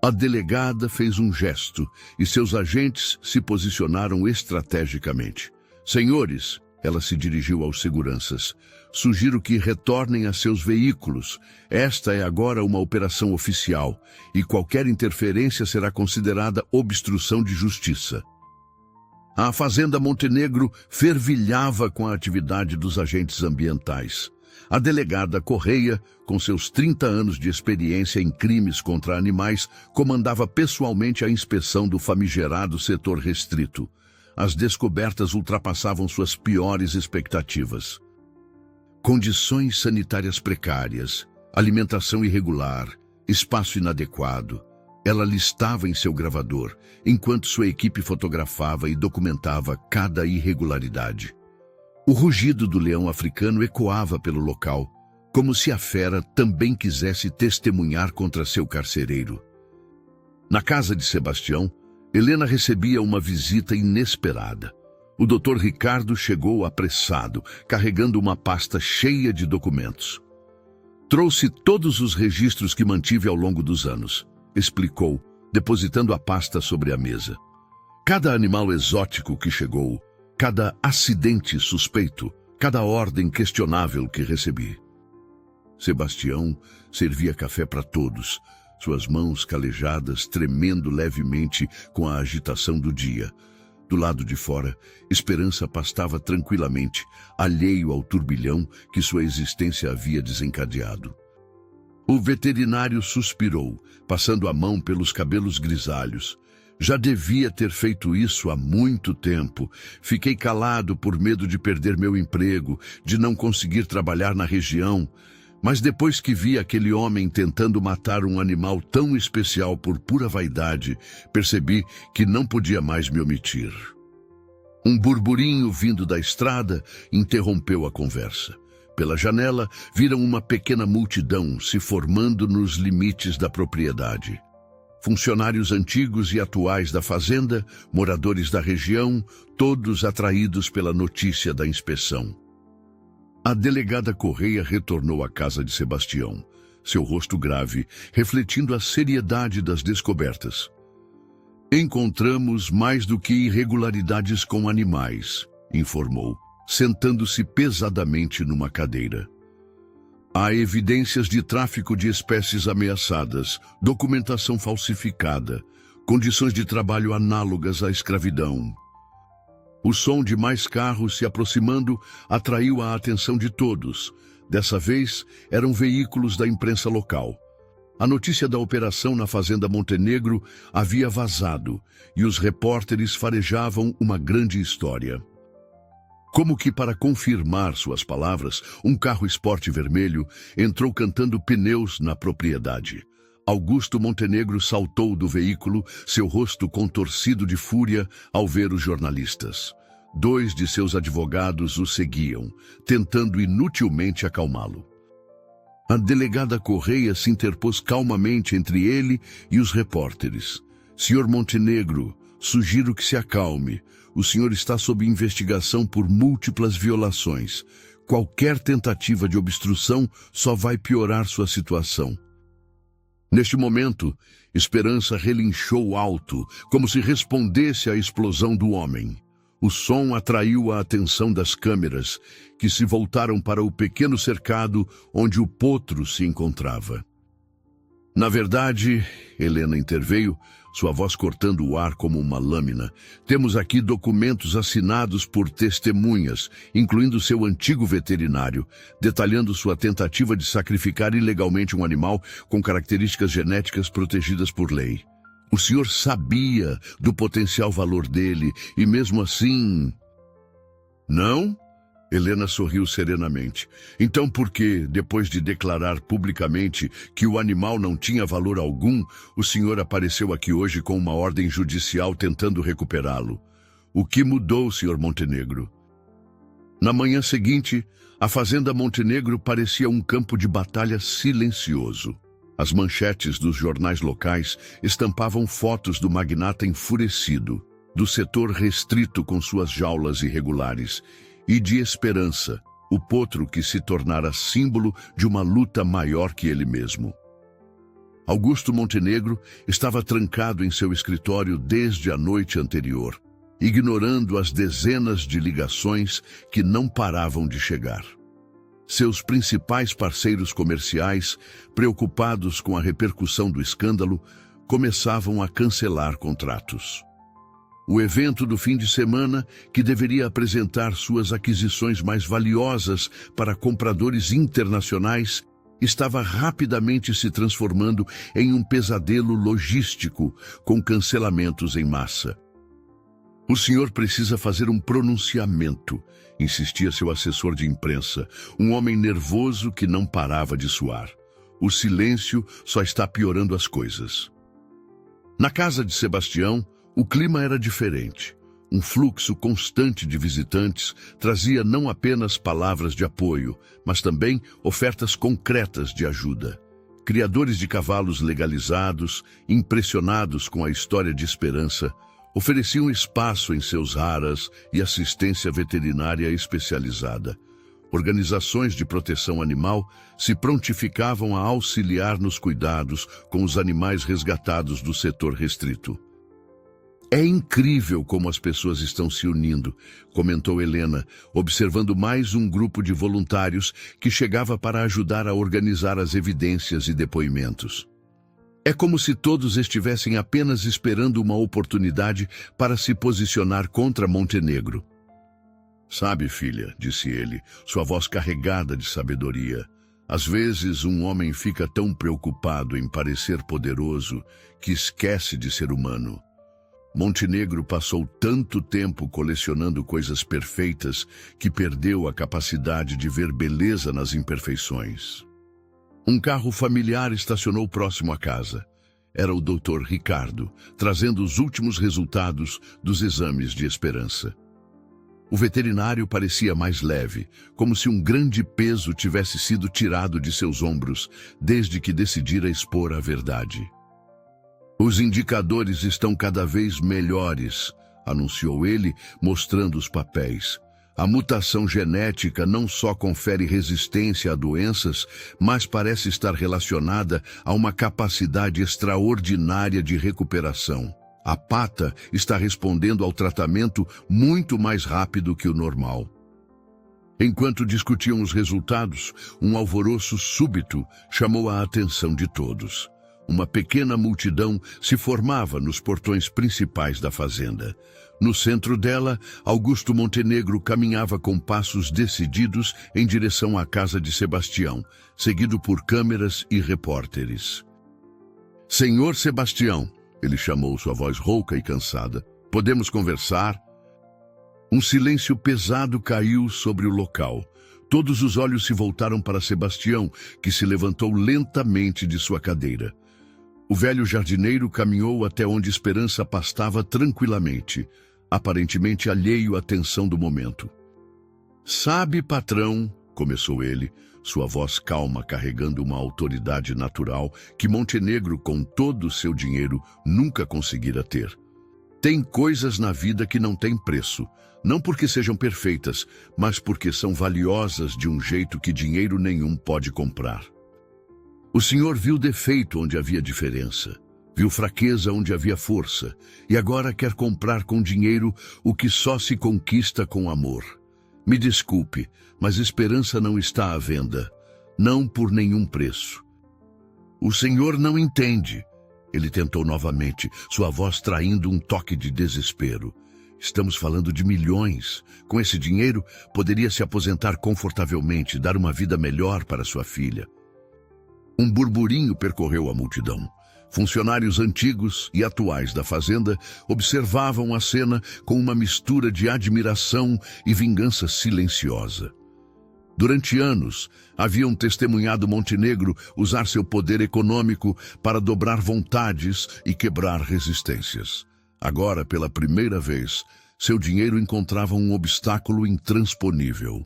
A delegada fez um gesto e seus agentes se posicionaram estrategicamente. Senhores, ela se dirigiu aos seguranças. Sugiro que retornem a seus veículos. Esta é agora uma operação oficial e qualquer interferência será considerada obstrução de justiça. A Fazenda Montenegro fervilhava com a atividade dos agentes ambientais. A delegada Correia, com seus 30 anos de experiência em crimes contra animais, comandava pessoalmente a inspeção do famigerado setor restrito. As descobertas ultrapassavam suas piores expectativas. Condições sanitárias precárias, alimentação irregular, espaço inadequado. Ela listava em seu gravador, enquanto sua equipe fotografava e documentava cada irregularidade. O rugido do leão africano ecoava pelo local, como se a fera também quisesse testemunhar contra seu carcereiro. Na casa de Sebastião, Helena recebia uma visita inesperada. O Dr. Ricardo chegou apressado, carregando uma pasta cheia de documentos. Trouxe todos os registros que mantive ao longo dos anos, explicou, depositando a pasta sobre a mesa. Cada animal exótico que chegou, cada acidente suspeito, cada ordem questionável que recebi. Sebastião servia café para todos, suas mãos calejadas tremendo levemente com a agitação do dia. Do lado de fora, Esperança pastava tranquilamente, alheio ao turbilhão que sua existência havia desencadeado. O veterinário suspirou, passando a mão pelos cabelos grisalhos. Já devia ter feito isso há muito tempo. Fiquei calado por medo de perder meu emprego, de não conseguir trabalhar na região. Mas depois que vi aquele homem tentando matar um animal tão especial por pura vaidade, percebi que não podia mais me omitir. Um burburinho vindo da estrada interrompeu a conversa. Pela janela, viram uma pequena multidão se formando nos limites da propriedade. Funcionários antigos e atuais da fazenda, moradores da região, todos atraídos pela notícia da inspeção. A delegada Correia retornou à casa de Sebastião, seu rosto grave, refletindo a seriedade das descobertas. Encontramos mais do que irregularidades com animais, informou, sentando-se pesadamente numa cadeira. Há evidências de tráfico de espécies ameaçadas, documentação falsificada, condições de trabalho análogas à escravidão. O som de mais carros se aproximando atraiu a atenção de todos. Dessa vez, eram veículos da imprensa local. A notícia da operação na Fazenda Montenegro havia vazado e os repórteres farejavam uma grande história. Como que para confirmar suas palavras, um carro esporte vermelho entrou cantando pneus na propriedade. Augusto Montenegro saltou do veículo, seu rosto contorcido de fúria ao ver os jornalistas. 2 de seus advogados o seguiam, tentando inutilmente acalmá-lo. A delegada Correia se interpôs calmamente entre ele e os repórteres. Senhor Montenegro, sugiro que se acalme. O senhor está sob investigação por múltiplas violações. Qualquer tentativa de obstrução só vai piorar sua situação. Neste momento, Esperança relinchou alto, como se respondesse à explosão do homem. O som atraiu a atenção das câmeras, que se voltaram para o pequeno cercado onde o potro se encontrava. Na verdade, Helena interveio, sua voz cortando o ar como uma lâmina. Temos aqui documentos assinados por testemunhas, incluindo seu antigo veterinário, detalhando sua tentativa de sacrificar ilegalmente um animal com características genéticas protegidas por lei. O senhor sabia do potencial valor dele e mesmo assim... Não? Helena sorriu serenamente. Então por que, depois de declarar publicamente que o animal não tinha valor algum, o senhor apareceu aqui hoje com uma ordem judicial tentando recuperá-lo? O que mudou, senhor Montenegro? Na manhã seguinte, a Fazenda Montenegro parecia um campo de batalha silencioso. As manchetes dos jornais locais estampavam fotos do magnata enfurecido, do setor restrito com suas jaulas irregulares, e de Esperança, o potro que se tornara símbolo de uma luta maior que ele mesmo. Augusto Montenegro estava trancado em seu escritório desde a noite anterior, ignorando as dezenas de ligações que não paravam de chegar. Seus principais parceiros comerciais, preocupados com a repercussão do escândalo, começavam a cancelar contratos. O evento do fim de semana, que deveria apresentar suas aquisições mais valiosas para compradores internacionais, estava rapidamente se transformando em um pesadelo logístico, com cancelamentos em massa. O senhor precisa fazer um pronunciamento, insistia seu assessor de imprensa, um homem nervoso que não parava de suar. O silêncio só está piorando as coisas. Na casa de Sebastião, o clima era diferente. Um fluxo constante de visitantes trazia não apenas palavras de apoio, mas também ofertas concretas de ajuda. Criadores de cavalos legalizados, impressionados com a história de Esperança, ofereciam espaço em seus haras e assistência veterinária especializada. Organizações de proteção animal se prontificavam a auxiliar nos cuidados com os animais resgatados do setor restrito. É incrível como as pessoas estão se unindo, comentou Helena, observando mais um grupo de voluntários que chegava para ajudar a organizar as evidências e depoimentos. É como se todos estivessem apenas esperando uma oportunidade para se posicionar contra Montenegro. Sabe, filha, disse ele, sua voz carregada de sabedoria, às vezes um homem fica tão preocupado em parecer poderoso que esquece de ser humano. Montenegro passou tanto tempo colecionando coisas perfeitas que perdeu a capacidade de ver beleza nas imperfeições. Um carro familiar estacionou próximo à casa. Era o Dr. Ricardo, trazendo os últimos resultados dos exames de Esperança. O veterinário parecia mais leve, como se um grande peso tivesse sido tirado de seus ombros desde que decidira expor a verdade. Os indicadores estão cada vez melhores, anunciou ele, mostrando os papéis. A mutação genética não só confere resistência a doenças, mas parece estar relacionada a uma capacidade extraordinária de recuperação. A pata está respondendo ao tratamento muito mais rápido que o normal. Enquanto discutiam os resultados, um alvoroço súbito chamou a atenção de todos. Uma pequena multidão se formava nos portões principais da fazenda. No centro dela, Augusto Montenegro caminhava com passos decididos em direção à casa de Sebastião, seguido por câmeras e repórteres. Senhor Sebastião, ele chamou, sua voz rouca e cansada. Podemos conversar? Um silêncio pesado caiu sobre o local. Todos os olhos se voltaram para Sebastião, que se levantou lentamente de sua cadeira. O velho jardineiro caminhou até onde Esperança pastava tranquilamente, aparentemente alheio à tensão do momento. Sabe, patrão, começou ele, sua voz calma carregando uma autoridade natural que Montenegro, com todo o seu dinheiro, nunca conseguira ter. Tem coisas na vida que não têm preço, não porque sejam perfeitas, mas porque são valiosas de um jeito que dinheiro nenhum pode comprar. O senhor viu defeito onde havia diferença, viu fraqueza onde havia força, e agora quer comprar com dinheiro o que só se conquista com amor. Me desculpe, mas Esperança não está à venda, não por nenhum preço. O senhor não entende. Ele tentou novamente, sua voz traindo um toque de desespero. Estamos falando de milhões. Com esse dinheiro, poderia se aposentar confortavelmente, dar uma vida melhor para sua filha. Um burburinho percorreu a multidão. Funcionários antigos e atuais da fazenda observavam a cena com uma mistura de admiração e vingança silenciosa. Durante anos, haviam testemunhado Montenegro usar seu poder econômico para dobrar vontades e quebrar resistências. Agora, pela primeira vez, seu dinheiro encontrava um obstáculo intransponível.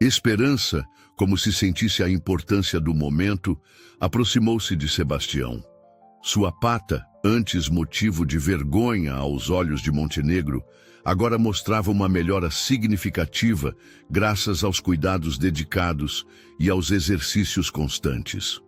Esperança, como se sentisse a importância do momento, aproximou-se de Sebastião. Sua pata, antes motivo de vergonha aos olhos de Montenegro, agora mostrava uma melhora significativa graças aos cuidados dedicados e aos exercícios constantes.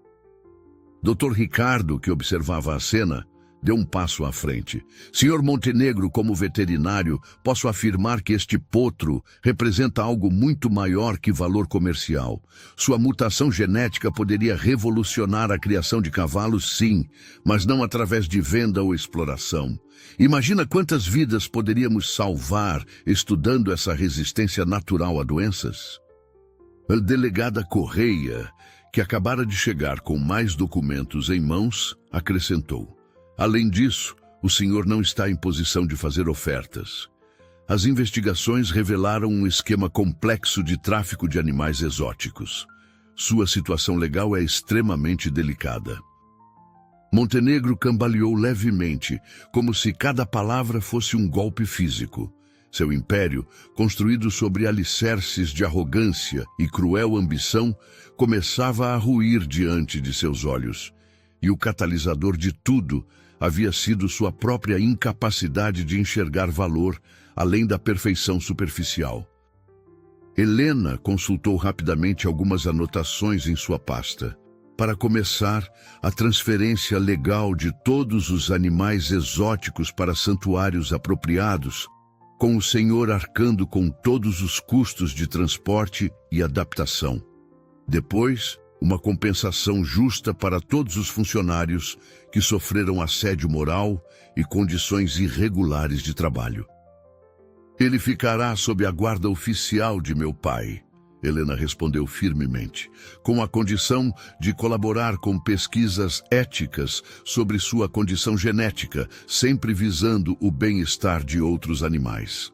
Dr. Ricardo, que observava a cena, deu um passo à frente. Senhor Montenegro, como veterinário, posso afirmar que este potro representa algo muito maior que valor comercial. Sua mutação genética poderia revolucionar a criação de cavalos, sim, mas não através de venda ou exploração. Imagina quantas vidas poderíamos salvar estudando essa resistência natural a doenças? A delegada Correia, que acabara de chegar com mais documentos em mãos, acrescentou. Além disso, o senhor não está em posição de fazer ofertas. As investigações revelaram um esquema complexo de tráfico de animais exóticos. Sua situação legal é extremamente delicada. Montenegro cambaleou levemente, como se cada palavra fosse um golpe físico. Seu império, construído sobre alicerces de arrogância e cruel ambição, começava a ruir diante de seus olhos. E o catalisador de tudo havia sido sua própria incapacidade de enxergar valor além da perfeição superficial. Helena consultou rapidamente algumas anotações em sua pasta. Para começar, a transferência legal de todos os animais exóticos para santuários apropriados, com o senhor arcando com todos os custos de transporte e adaptação. Depois, uma compensação justa para todos os funcionários que sofreram assédio moral e condições irregulares de trabalho. Ele ficará sob a guarda oficial de meu pai, Helena respondeu firmemente, com a condição de colaborar com pesquisas éticas sobre sua condição genética, sempre visando o bem-estar de outros animais.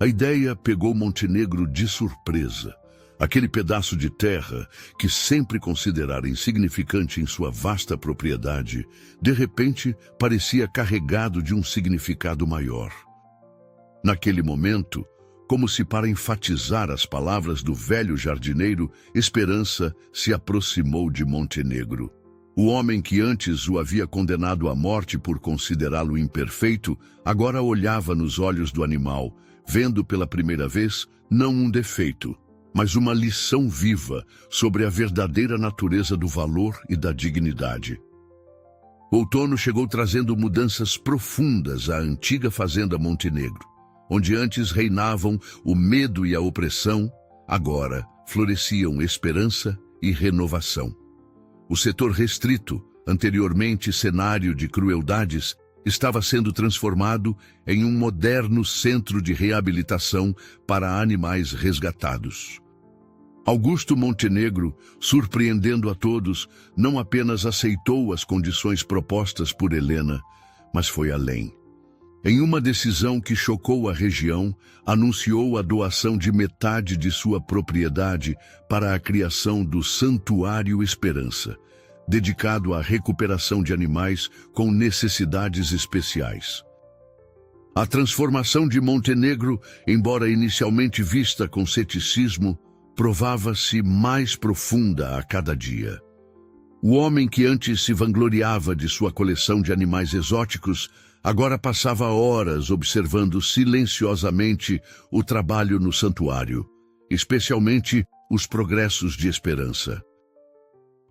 A ideia pegou Montenegro de surpresa. Aquele pedaço de terra, que sempre considerara insignificante em sua vasta propriedade, de repente parecia carregado de um significado maior. Naquele momento, como se para enfatizar as palavras do velho jardineiro, Esperança se aproximou de Montenegro. O homem que antes o havia condenado à morte por considerá-lo imperfeito, agora olhava nos olhos do animal, vendo pela primeira vez não um defeito, mas uma lição viva sobre a verdadeira natureza do valor e da dignidade. O outono chegou trazendo mudanças profundas à antiga fazenda Montenegro. Onde antes reinavam o medo e a opressão, agora floresciam esperança e renovação. O setor restrito, anteriormente cenário de crueldades, estava sendo transformado em um moderno centro de reabilitação para animais resgatados. Augusto Montenegro, surpreendendo a todos, não apenas aceitou as condições propostas por Helena, mas foi além. Em uma decisão que chocou a região, anunciou a doação de metade de sua propriedade para a criação do Santuário Esperança, dedicado à recuperação de animais com necessidades especiais. A transformação de Montenegro, embora inicialmente vista com ceticismo, provava-se mais profunda a cada dia. O homem que antes se vangloriava de sua coleção de animais exóticos, agora passava horas observando silenciosamente o trabalho no santuário, especialmente os progressos de Esperança.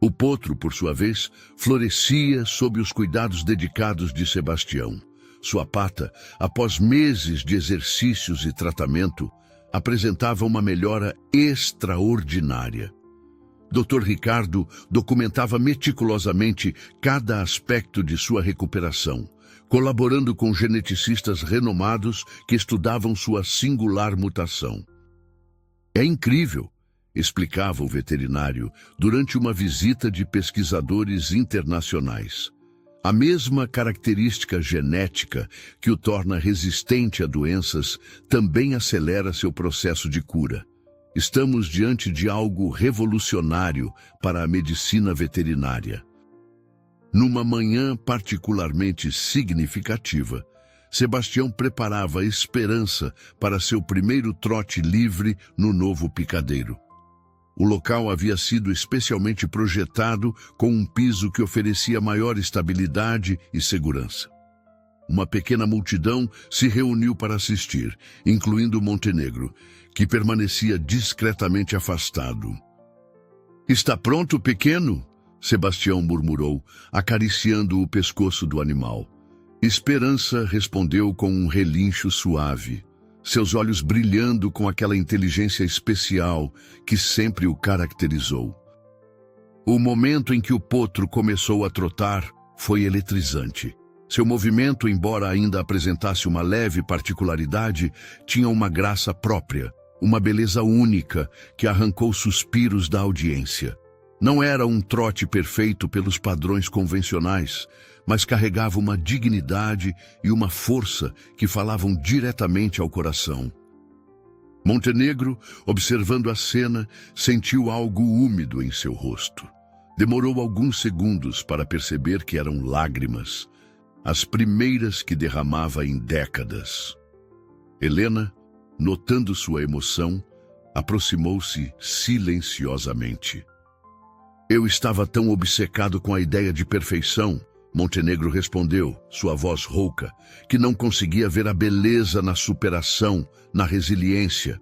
O potro, por sua vez, florescia sob os cuidados dedicados de Sebastião. Sua pata, após meses de exercícios e tratamento, apresentava uma melhora extraordinária. Dr. Ricardo documentava meticulosamente cada aspecto de sua recuperação, colaborando com geneticistas renomados que estudavam sua singular mutação. É incrível, explicava o veterinário durante uma visita de pesquisadores internacionais. A mesma característica genética que o torna resistente a doenças também acelera seu processo de cura. Estamos diante de algo revolucionário para a medicina veterinária. Numa manhã particularmente significativa, Sebastião preparava Esperança para seu primeiro trote livre no novo picadeiro. O local havia sido especialmente projetado com um piso que oferecia maior estabilidade e segurança. Uma pequena multidão se reuniu para assistir, incluindo Montenegro, que permanecia discretamente afastado. "Está pronto, pequeno?" Sebastião murmurou, acariciando o pescoço do animal. Esperança respondeu com um relincho suave, seus olhos brilhando com aquela inteligência especial que sempre o caracterizou. O momento em que o potro começou a trotar foi eletrizante. Seu movimento, embora ainda apresentasse uma leve particularidade, tinha uma graça própria, uma beleza única que arrancou suspiros da audiência. Não era um trote perfeito pelos padrões convencionais, mas carregava uma dignidade e uma força que falavam diretamente ao coração. Montenegro, observando a cena, sentiu algo úmido em seu rosto. Demorou alguns segundos para perceber que eram lágrimas, as primeiras que derramava em décadas. Helena, notando sua emoção, aproximou-se silenciosamente. "Eu estava tão obcecado com a ideia de perfeição", Montenegro respondeu, sua voz rouca, "que não conseguia ver a beleza na superação, na resiliência.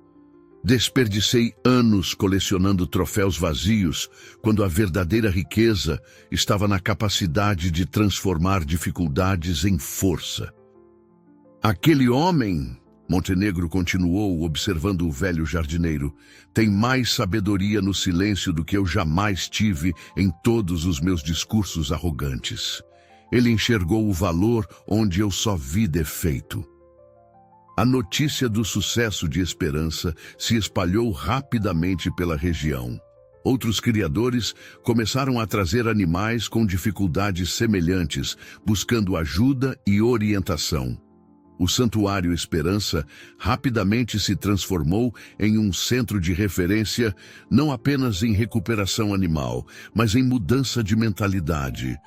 Desperdicei anos colecionando troféus vazios, quando a verdadeira riqueza estava na capacidade de transformar dificuldades em força." "Aquele homem", Montenegro continuou observando o velho jardineiro, "tem mais sabedoria no silêncio do que eu jamais tive em todos os meus discursos arrogantes. Ele enxergou o valor onde eu só vi defeito." A notícia do sucesso de Esperança se espalhou rapidamente pela região. Outros criadores começaram a trazer animais com dificuldades semelhantes, buscando ajuda e orientação. O Santuário Esperança rapidamente se transformou em um centro de referência não apenas em recuperação animal, mas em mudança de mentalidade.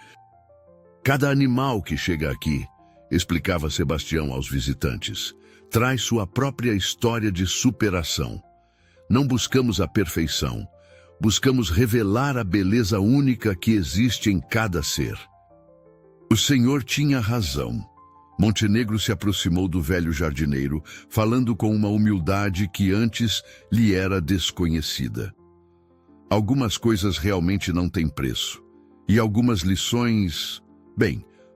"Cada animal que chega aqui", explicava Sebastião aos visitantes, "traz sua própria história de superação. Não buscamos a perfeição, buscamos revelar a beleza única que existe em cada ser." O Senhor tinha razão. Montenegro se aproximou do velho jardineiro, falando com uma humildade que antes lhe era desconhecida. "Algumas coisas realmente não têm preço. E algumas lições...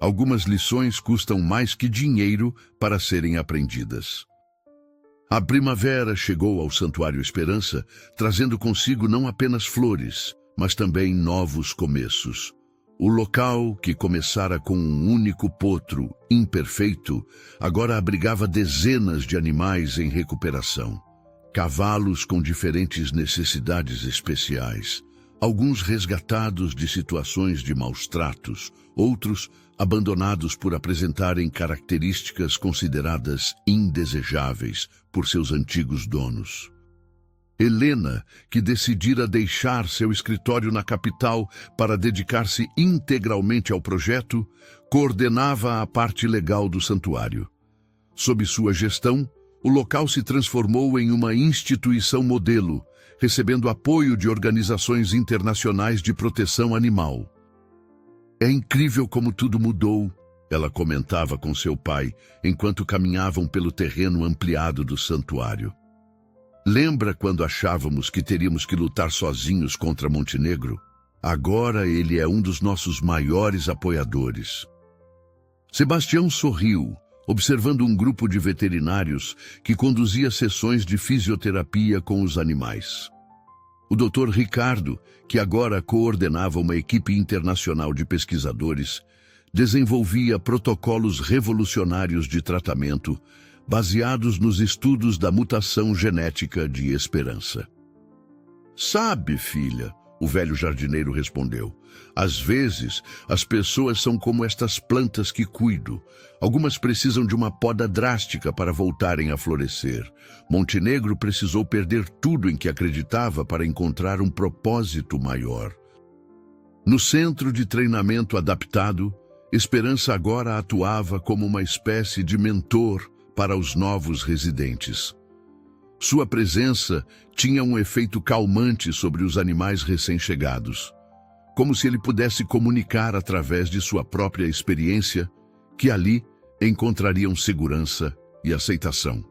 algumas lições custam mais que dinheiro para serem aprendidas." A primavera chegou ao Santuário Esperança, trazendo consigo não apenas flores, mas também novos começos. O local, que começara com um único potro imperfeito, agora abrigava dezenas de animais em recuperação. Cavalos com diferentes necessidades especiais, alguns resgatados de situações de maus tratos, outros abandonados por apresentarem características consideradas indesejáveis por seus antigos donos. Helena, que decidira deixar seu escritório na capital para dedicar-se integralmente ao projeto, coordenava a parte legal do santuário. Sob sua gestão, o local se transformou em uma instituição modelo, recebendo apoio de organizações internacionais de proteção animal. É incrível como tudo mudou, ela comentava com seu pai, enquanto caminhavam pelo terreno ampliado do santuário. Lembra quando achávamos que teríamos que lutar sozinhos contra Montenegro? Agora ele é um dos nossos maiores apoiadores. Sebastião sorriu, observando um grupo de veterinários que conduzia sessões de fisioterapia com os animais. O Dr. Ricardo, que agora coordenava uma equipe internacional de pesquisadores, desenvolvia protocolos revolucionários de tratamento baseados nos estudos da mutação genética de Esperança. Sabe, filha, o velho jardineiro respondeu, às vezes as pessoas são como estas plantas que cuido. Algumas precisam de uma poda drástica para voltarem a florescer. Montenegro precisou perder tudo em que acreditava para encontrar um propósito maior. No centro de treinamento adaptado, Esperança agora atuava como uma espécie de mentor para os novos residentes. Sua presença tinha um efeito calmante sobre os animais recém-chegados, como se ele pudesse comunicar através de sua própria experiência que ali encontrariam segurança e aceitação.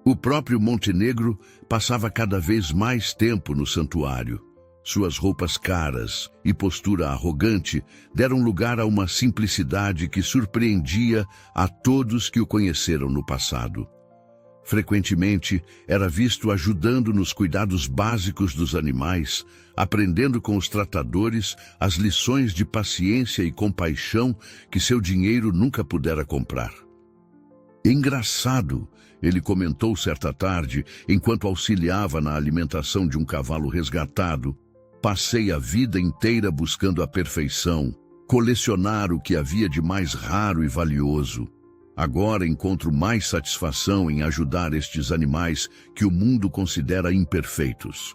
O próprio Montenegro passava cada vez mais tempo no santuário. Suas roupas caras e postura arrogante deram lugar a uma simplicidade que surpreendia a todos que o conheceram no passado. Frequentemente, era visto ajudando nos cuidados básicos dos animais, aprendendo com os tratadores as lições de paciência e compaixão que seu dinheiro nunca pudera comprar. Engraçado, ele comentou certa tarde, enquanto auxiliava na alimentação de um cavalo resgatado. Passei a vida inteira buscando a perfeição, colecionar o que havia de mais raro e valioso. Agora encontro mais satisfação em ajudar estes animais que o mundo considera imperfeitos.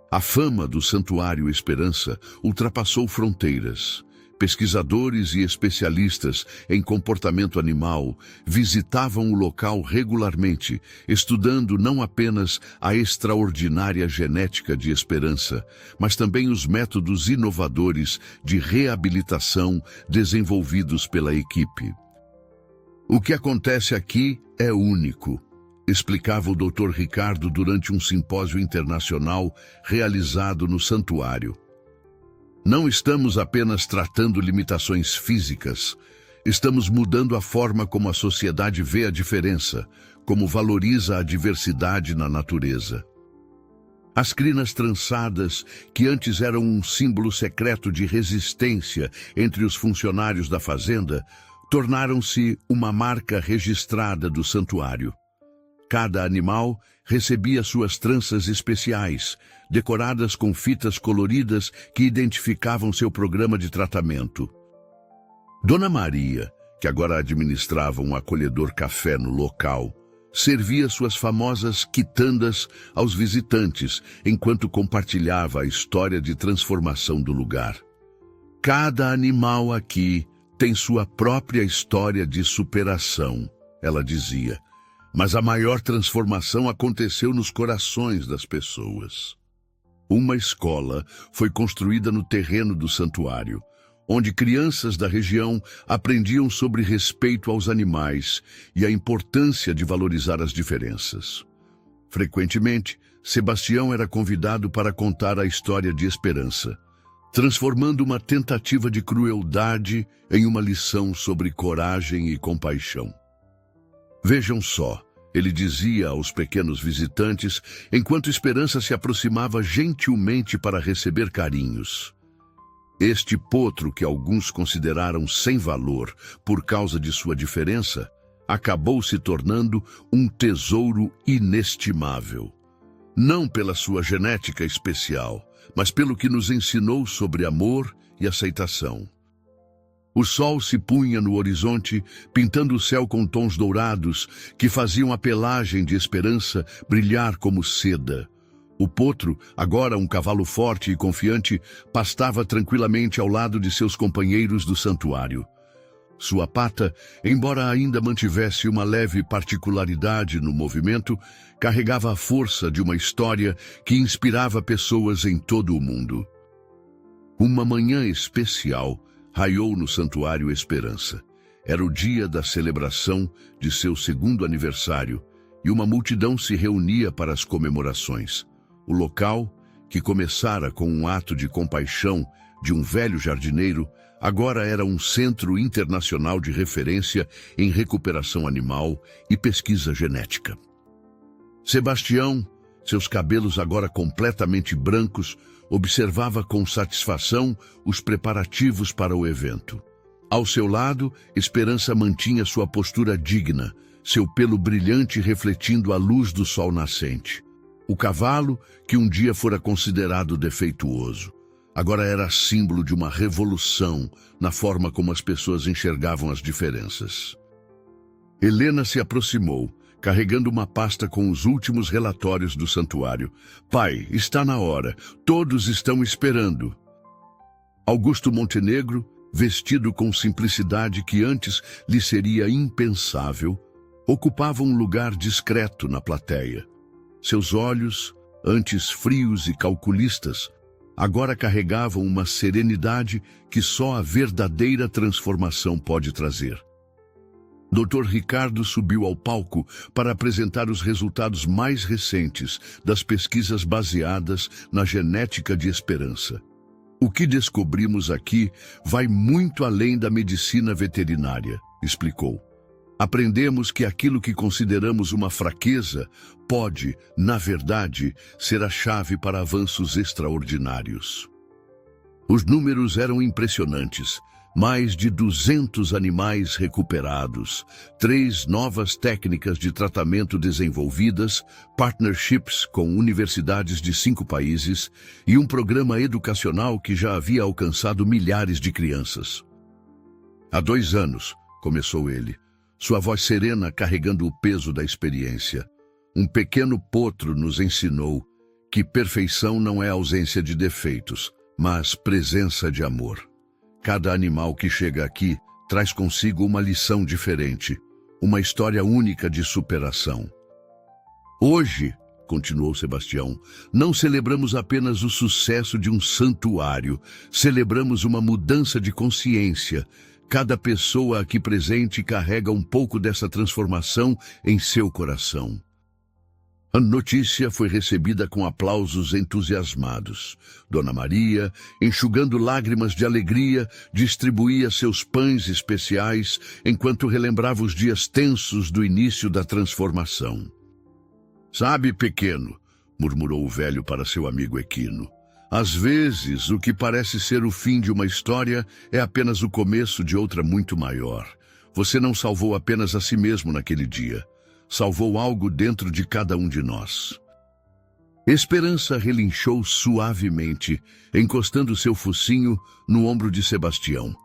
A fama do Santuário Esperança ultrapassou fronteiras. Pesquisadores e especialistas em comportamento animal visitavam o local regularmente, estudando não apenas a extraordinária genética de Esperança, mas também os métodos inovadores de reabilitação desenvolvidos pela equipe. O que acontece aqui é único, explicava o Dr. Ricardo durante um simpósio internacional realizado no santuário. Não estamos apenas tratando limitações físicas, estamos mudando a forma como a sociedade vê a diferença, como valoriza a diversidade na natureza. As crinas trançadas, que antes eram um símbolo secreto de resistência entre os funcionários da fazenda, tornaram-se uma marca registrada do santuário. Cada animal recebia suas tranças especiais, decoradas com fitas coloridas que identificavam seu programa de tratamento. Dona Maria, que agora administrava um acolhedor café no local, servia suas famosas quitandas aos visitantes enquanto compartilhava a história de transformação do lugar. Cada animal aqui tem sua própria história de superação, ela dizia. Mas a maior transformação aconteceu nos corações das pessoas. Uma escola foi construída no terreno do santuário, onde crianças da região aprendiam sobre respeito aos animais e a importância de valorizar as diferenças. Frequentemente, Sebastião era convidado para contar a história de Esperança, transformando uma tentativa de crueldade em uma lição sobre coragem e compaixão. Vejam só, ele dizia aos pequenos visitantes, enquanto Esperança se aproximava gentilmente para receber carinhos. Este potro que alguns consideraram sem valor por causa de sua diferença, acabou se tornando um tesouro inestimável. Não pela sua genética especial, mas pelo que nos ensinou sobre amor e aceitação. O sol se punha no horizonte, pintando o céu com tons dourados que faziam a pelagem de Esperança brilhar como seda. O potro, agora um cavalo forte e confiante, pastava tranquilamente ao lado de seus companheiros do santuário. Sua pata, embora ainda mantivesse uma leve particularidade no movimento, carregava a força de uma história que inspirava pessoas em todo o mundo. Uma manhã especial raiou no Santuário Esperança. Era o dia da celebração de seu 2º aniversário e uma multidão se reunia para as comemorações. O local, que começara com um ato de compaixão de um velho jardineiro, agora era um centro internacional de referência em recuperação animal e pesquisa genética. Sebastião, seus cabelos agora completamente brancos, observava com satisfação os preparativos para o evento. Ao seu lado, Esperança mantinha sua postura digna, seu pelo brilhante refletindo a luz do sol nascente. O cavalo, que um dia fora considerado defeituoso, agora era símbolo de uma revolução na forma como as pessoas enxergavam as diferenças. Helena se aproximou, carregando uma pasta com os últimos relatórios do santuário. Pai, está na hora. Todos estão esperando. Augusto Montenegro, vestido com simplicidade que antes lhe seria impensável, ocupava um lugar discreto na plateia. Seus olhos, antes frios e calculistas, agora carregavam uma serenidade que só a verdadeira transformação pode trazer. Dr. Ricardo subiu ao palco para apresentar os resultados mais recentes das pesquisas baseadas na genética de Esperança. O que descobrimos aqui vai muito além da medicina veterinária, explicou. Aprendemos que aquilo que consideramos uma fraqueza pode, na verdade, ser a chave para avanços extraordinários. Os números eram impressionantes. Mais de 200 animais recuperados, 3 novas técnicas de tratamento desenvolvidas, partnerships com universidades de 5 países e um programa educacional que já havia alcançado milhares de crianças. Há 2 anos, começou ele, sua voz serena carregando o peso da experiência. Um pequeno potro nos ensinou que perfeição não é ausência de defeitos, mas presença de amor. Cada animal que chega aqui traz consigo uma lição diferente, uma história única de superação. Hoje, continuou Sebastião, não celebramos apenas o sucesso de um santuário, celebramos uma mudança de consciência. Cada pessoa aqui presente carrega um pouco dessa transformação em seu coração. A notícia foi recebida com aplausos entusiasmados. Dona Maria, enxugando lágrimas de alegria, distribuía seus pães especiais enquanto relembrava os dias tensos do início da transformação. Sabe, pequeno, murmurou o velho para seu amigo equino, às vezes o que parece ser o fim de uma história é apenas o começo de outra muito maior. Você não salvou apenas a si mesmo naquele dia. Salvou algo dentro de cada um de nós. Esperança relinchou suavemente, encostando seu focinho no ombro de Sebastião.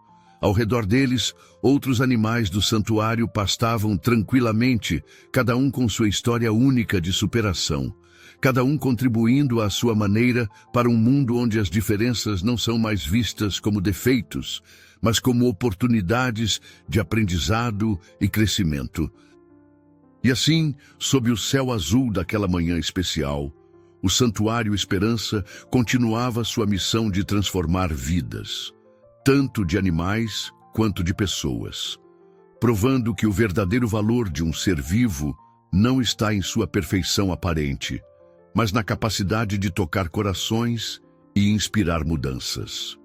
Ao redor deles, outros animais do santuário pastavam tranquilamente, cada um com sua história única de superação, cada um contribuindo à sua maneira para um mundo onde as diferenças não são mais vistas como defeitos, mas como oportunidades de aprendizado e crescimento. E assim, sob o céu azul daquela manhã especial, o Santuário Esperança continuava sua missão de transformar vidas, tanto de animais quanto de pessoas, provando que o verdadeiro valor de um ser vivo não está em sua perfeição aparente, mas na capacidade de tocar corações e inspirar mudanças.